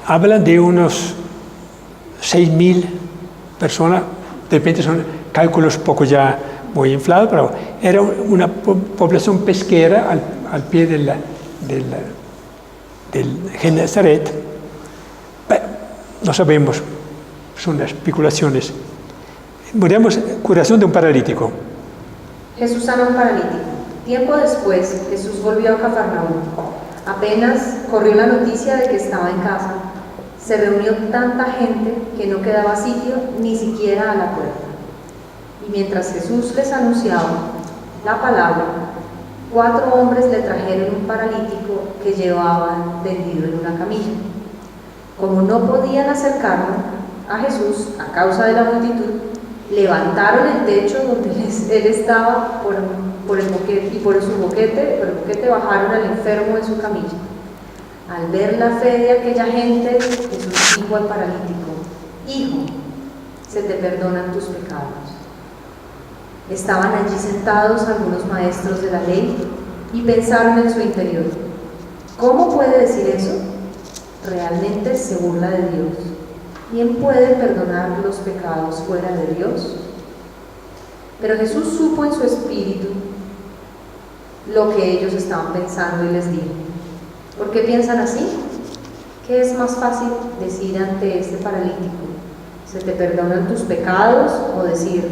Hablan de unos 6.000 personas, de repente son cálculos poco ya muy inflados, pero era una población pesquera al pie del Genesaret. No sabemos, son especulaciones. Miremos curación de un paralítico. Jesús sana a un paralítico. Tiempo después, Jesús volvió a Cafarnaúm. Apenas corrió la noticia de que estaba en casa. Se reunió tanta gente que no quedaba sitio ni siquiera a la puerta. Y mientras Jesús les anunciaba la palabra, 4 hombres le trajeron un paralítico que llevaban tendido en una camilla. Como no podían acercarlo a Jesús a causa de la multitud, levantaron el techo donde él estaba por el boquete, y por el boquete bajaron al enfermo de su camilla. Al ver la fe de aquella gente, Jesús dijo al paralítico: Hijo, se te perdonan tus pecados. Estaban allí sentados algunos maestros de la ley y pensaron en su interior: ¿cómo puede decir eso? Realmente se burla de Dios. ¿Quién puede perdonar los pecados fuera de Dios? Pero Jesús supo en su espíritu lo que ellos estaban pensando y les dijo: ¿por qué piensan así? ¿Qué es más fácil decir ante este paralítico: se te perdonan tus pecados? O decir: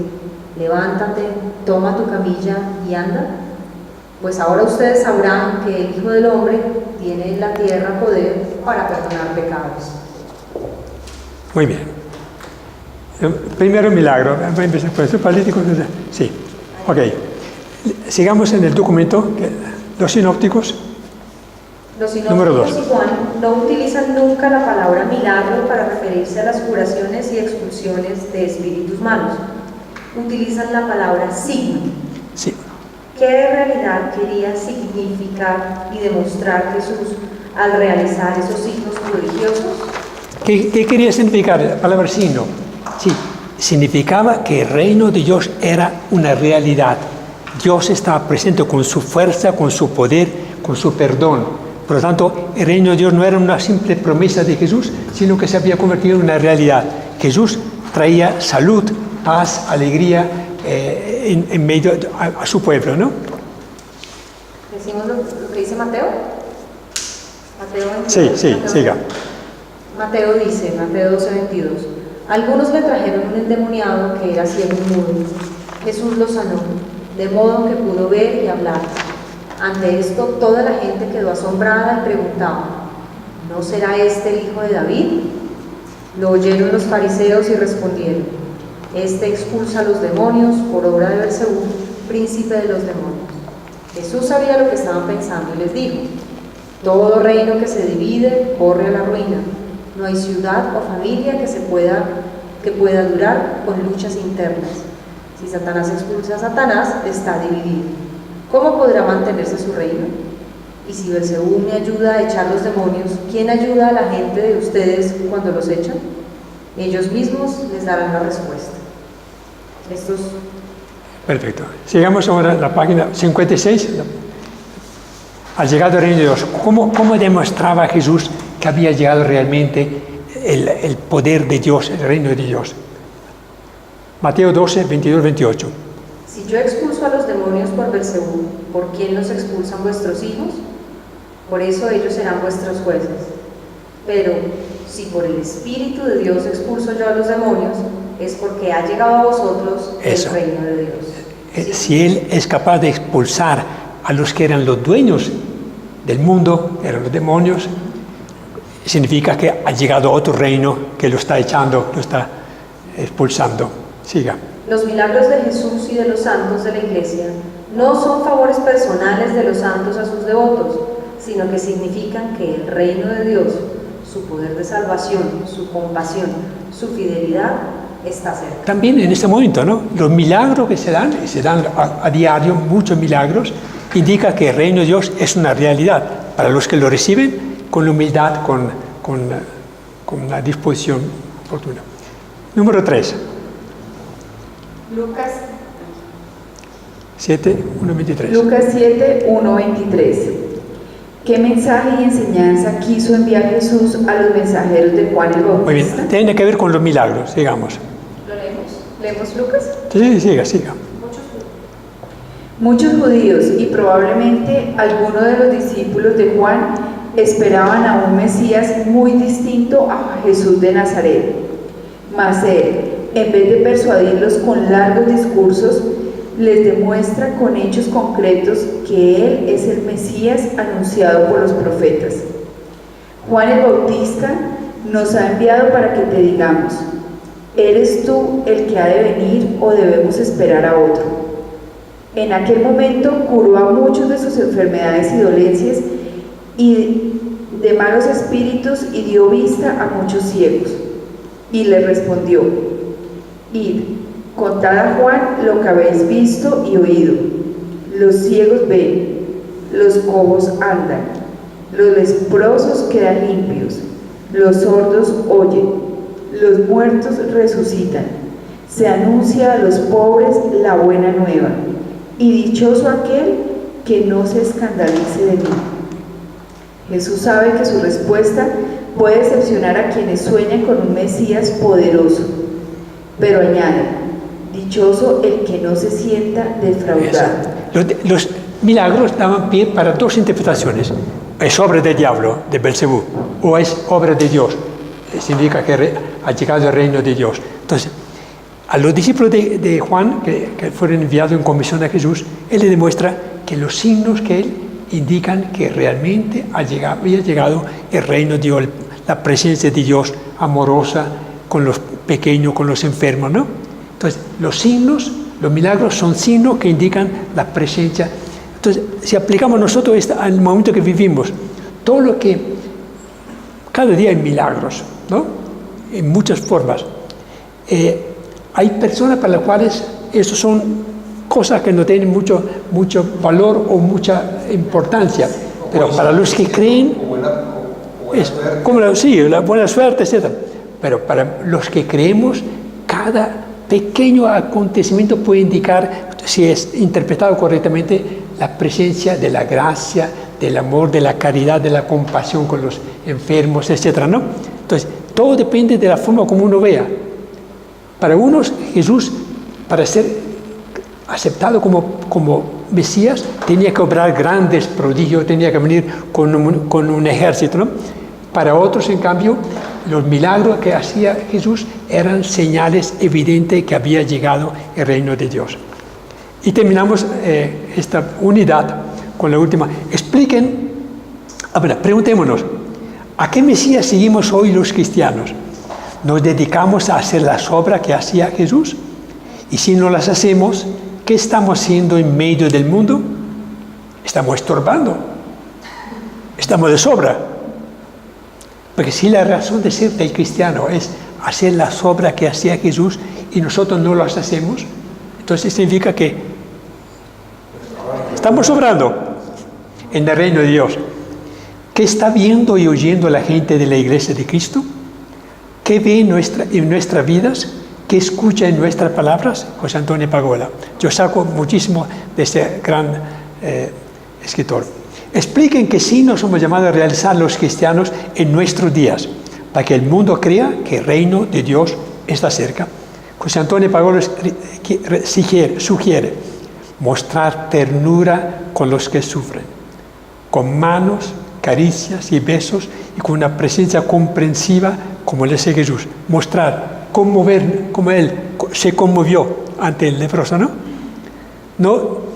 levántate, toma tu camilla y anda. Pues ahora ustedes sabrán que el Hijo del Hombre tiene en la tierra poder para perdonar pecados. Muy bien. Primero milagro. Voy a empezar por este paralítico. Sí. Ok. Sigamos en el documento. Los sinópticos. Los Número 2. sinópticos y Juan no utilizan nunca la palabra milagro para referirse a las curaciones y expulsiones de espíritus malos. Utilizan la palabra signo, Sí. ¿Qué en realidad quería significar y demostrar Jesús al realizar esos signos prodigiosos? ¿Qué quería significar la palabra signo? Sí, significaba que el reino de Dios era una realidad. Dios estaba presente con su fuerza, con su poder, con su perdón. Por lo tanto, el reino de Dios no era una simple promesa de Jesús, sino que se había convertido en una realidad. Jesús traía salud, paz, alegría en medio a su pueblo, ¿no? ¿Decimos lo que dice Mateo? Mateo 22, Sí, Mateo, siga. Mateo dice, Mateo 12:22, algunos le trajeron un endemoniado que era ciego y mudo. Jesús lo sanó, de modo que pudo ver y hablar. Ante esto, toda la gente quedó asombrada y preguntaba, ¿no será este el hijo de David? Lo oyeron los fariseos y respondieron, este expulsa a los demonios por obra de Beelzebú, príncipe de los demonios. Jesús sabía lo que estaban pensando y les dijo, todo reino que se divide corre a la ruina. No hay ciudad o familia que pueda durar con luchas internas. Si Satanás expulsa a Satanás, está dividido. ¿Cómo podrá mantenerse su reino? Y si Beelzebú me ayuda a echar los demonios, ¿quién ayuda a la gente de ustedes cuando los echan? Ellos mismos les darán la respuesta. Estos... Perfecto. Sigamos ahora a la página 56. Al llegar al reino de Dios, ¿cómo demostraba Jesús que había llegado realmente el poder de Dios, el reino de Dios? Mateo 12, 22, 28. Si yo expulso a los demonios por Beelzebú, ¿por quién los expulsan vuestros hijos? Por eso ellos serán vuestros jueces. Pero si por el Espíritu de Dios expulso yo a los demonios, es porque ha llegado a vosotros el reino de Dios. ¿Sí? Si Él es capaz de expulsar a los que eran los dueños del mundo, eran los demonios, significa que ha llegado otro reino que lo está echando, lo está expulsando. Siga. Los milagros de Jesús y de los santos de la Iglesia no son favores personales de los santos a sus devotos, sino que significan que el reino de Dios, su poder de salvación, su compasión, su fidelidad, está cerca. También en este momento, ¿no? Los milagros que se dan, y se dan a diario, muchos milagros, indica que el reino de Dios es una realidad para los que lo reciben con la humildad, con la disposición oportuna. Número 3. Lucas 7, 1, 23. Lucas 7, 1, 23. ¿Qué mensaje y enseñanza quiso enviar Jesús a los mensajeros de Juan el Bautista? Muy bien, tiene que ver con los milagros, digamos. ¿Lo leemos? ¿Leemos Lucas? Sí, siga. Muchos judíos y probablemente algunos de los discípulos de Juan esperaban a un Mesías muy distinto a Jesús de Nazaret. Mas él, en vez de persuadirlos con largos discursos, les demuestra con hechos concretos que Él es el Mesías anunciado por los profetas. Juan el Bautista nos ha enviado para que te digamos, ¿eres tú el que ha de venir o debemos esperar a otro? En aquel momento curó a muchos de sus enfermedades y dolencias y de malos espíritus y dio vista a muchos ciegos. Y le respondió, id, contad a Juan lo que habéis visto y oído. Los ciegos ven, los cojos andan, los leprosos quedan limpios, los sordos oyen, los muertos resucitan. Se anuncia a los pobres la buena nueva, y dichoso aquel que no se escandalice de mí. Jesús sabe que su respuesta puede decepcionar a quienes sueñan con un Mesías poderoso, pero añade, dichoso el que no se sienta defraudado. Los milagros daban pie para dos interpretaciones. Es obra del diablo, de Beelzebú, o es obra de Dios. Significa que ha llegado el reino de Dios. Entonces, a los discípulos de Juan, que fueron enviados en comisión a Jesús, él le demuestra que los signos que él indican que realmente había llegado el reino de Dios, la presencia de Dios amorosa con los pequeños, con los enfermos, ¿no? Entonces, los signos, los milagros son signos que indican la presencia. Entonces, si aplicamos nosotros al momento que vivimos, todo lo que, cada día hay milagros, ¿no? En muchas formas. Hay personas para las cuales estos son cosas que no tienen mucho valor o mucha importancia. Pero para los que creen, es como la buena suerte, etc. Pero para los que creemos, cada pequeño acontecimiento puede indicar, si es interpretado correctamente, la presencia de la gracia, del amor, de la caridad, de la compasión con los enfermos, etc., ¿no? Entonces, todo depende de la forma como uno vea. Para unos, Jesús, para ser aceptado como Mesías, tenía que obrar grandes prodigios, tenía que venir con un ejército, ¿no? Para otros, en cambio, los milagros que hacía Jesús eran señales evidentes que había llegado el reino de Dios. Y terminamos esta unidad con la última. Preguntémonos, ¿a qué Mesías seguimos hoy los cristianos? ¿Nos dedicamos a hacer las obras que hacía Jesús? Y si no las hacemos, ¿qué estamos haciendo en medio del mundo? Estamos estorbando. Estamos de sobra. Porque si la razón de ser del cristiano es hacer las obras que hacía Jesús y nosotros no las hacemos, entonces significa que estamos sobrando en el reino de Dios. ¿Qué está viendo y oyendo la gente de la Iglesia de Cristo? ¿Qué ve en nuestras vidas? ¿Qué escucha en nuestras palabras? José Antonio Pagola. Yo saco muchísimo de este gran escritor. Expliquen que sí nos somos llamados a realizar los cristianos en nuestros días, para que el mundo crea que el reino de Dios está cerca. José Antonio Pagola sugiere mostrar ternura con los que sufren, con manos, caricias y besos, y con una presencia comprensiva como le hace Jesús. Mostrar, conmover, como Él se conmovió ante el leproso, ¿no? No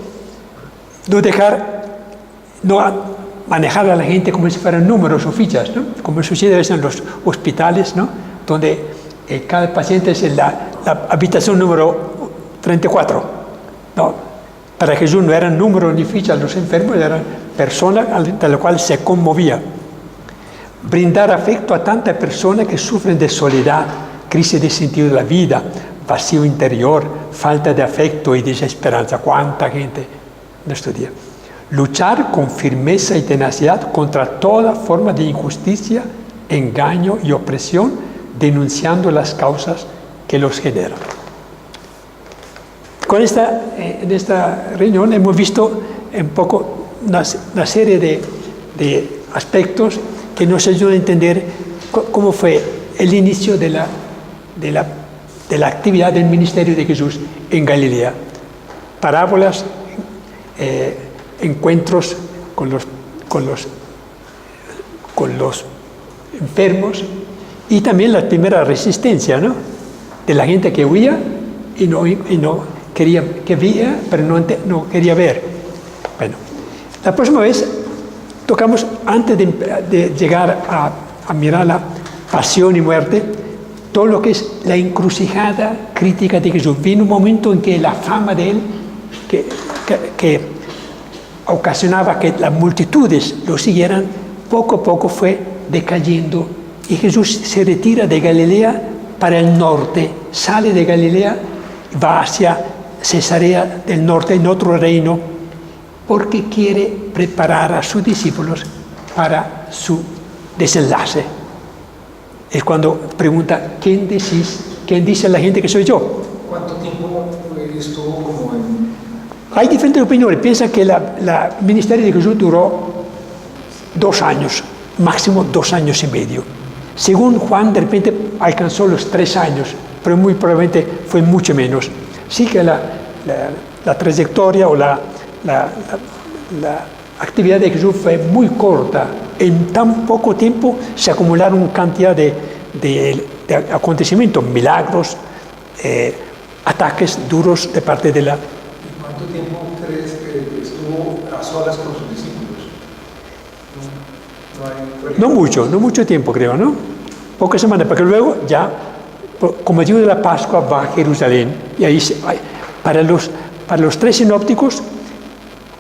manejar a la gente como si fueran números o fichas, ¿no? Como sucede a veces en los hospitales, ¿no? Donde cada paciente es en la habitación número 34. No, para Jesús no eran números ni fichas los enfermos, eran personas de las cuales se conmovía. Brindar afecto a tantas personas que sufren de soledad, crisis de sentido de la vida, vacío interior, falta de afecto y desesperanza. ¿Cuánta gente en nuestro día? Luchar con firmeza y tenacidad contra toda forma de injusticia, engaño y opresión, denunciando las causas que los generan. En esta reunión hemos visto un poco una serie de aspectos que nos ayudan a entender cómo fue el inicio de la actividad del ministerio de Jesús en Galilea. Parábolas, encuentros con los enfermos, y también la primera resistencia, ¿no? De la gente que huía y no quería, que veía, pero no quería ver. Bueno, la próxima vez tocamos, antes de llegar a mirar la pasión y muerte, todo lo que es la encrucijada crítica de Jesús. Vino un momento en que la fama de Él, que ocasionaba que las multitudes lo siguieran, poco a poco fue decayendo, y Jesús se retira de Galilea para el norte, sale de Galilea, va hacia Cesarea del Norte, en otro reino, porque quiere preparar a sus discípulos para su desenlace. Es cuando pregunta, ¿quién dice la gente que soy yo? ¿Cuánto tiempo estuvo como en...? Hay diferentes opiniones. Piensa que el ministerio de Jesús duró 2 años, máximo 2 años y medio. Según Juan, de repente alcanzó los 3 años, pero muy probablemente fue mucho menos. Sí que la trayectoria o la actividad de Jesús fue muy corta. En tan poco tiempo se acumularon cantidad de acontecimientos, milagros, ataques duros de parte de la... ¿Cuánto tiempo crees que estuvo a solas con sus discípulos? No mucho tiempo, creo, ¿no? Pocas semanas, porque luego ya, como digo de la Pascua, va a Jerusalén, y ahí para los 3 sinópticos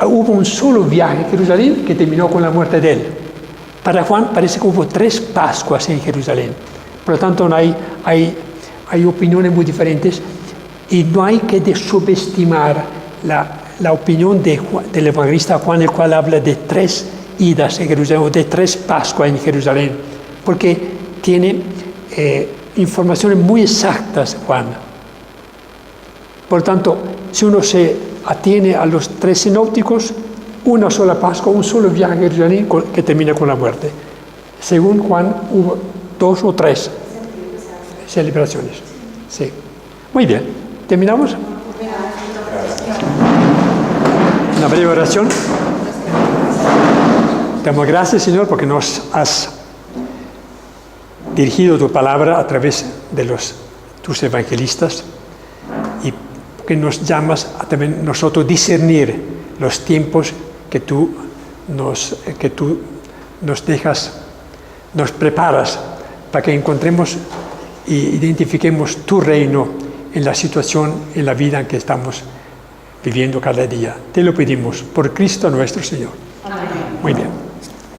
hubo un solo viaje a Jerusalén que terminó con la muerte de él. Para Juan parece que hubo 3 Pascuas en Jerusalén. Por lo tanto, hay opiniones muy diferentes, y no hay que subestimar la opinión del evangelista Juan, el cual habla de 3 idas en Jerusalén, o de 3 Pascuas en Jerusalén, porque tiene informaciones muy exactas, Juan. Por tanto, si uno se atiene a los 3 sinópticos, una sola Pascua, un solo viaje a Jerusalén que termina con la muerte. Según Juan, hubo 2 o 3 celebraciones. Sí. Muy bien. ¿Terminamos? Una breve oración. Te damos gracias, Señor, porque nos has dirigido tu palabra a través de tus evangelistas y que nos llamas a también nosotros discernir los tiempos que tú nos dejas, nos preparas para que encontremos e identifiquemos tu reino en la situación, en la vida en que estamos viviendo cada día. Te lo pedimos por Cristo nuestro Señor. Amén. Muy bien.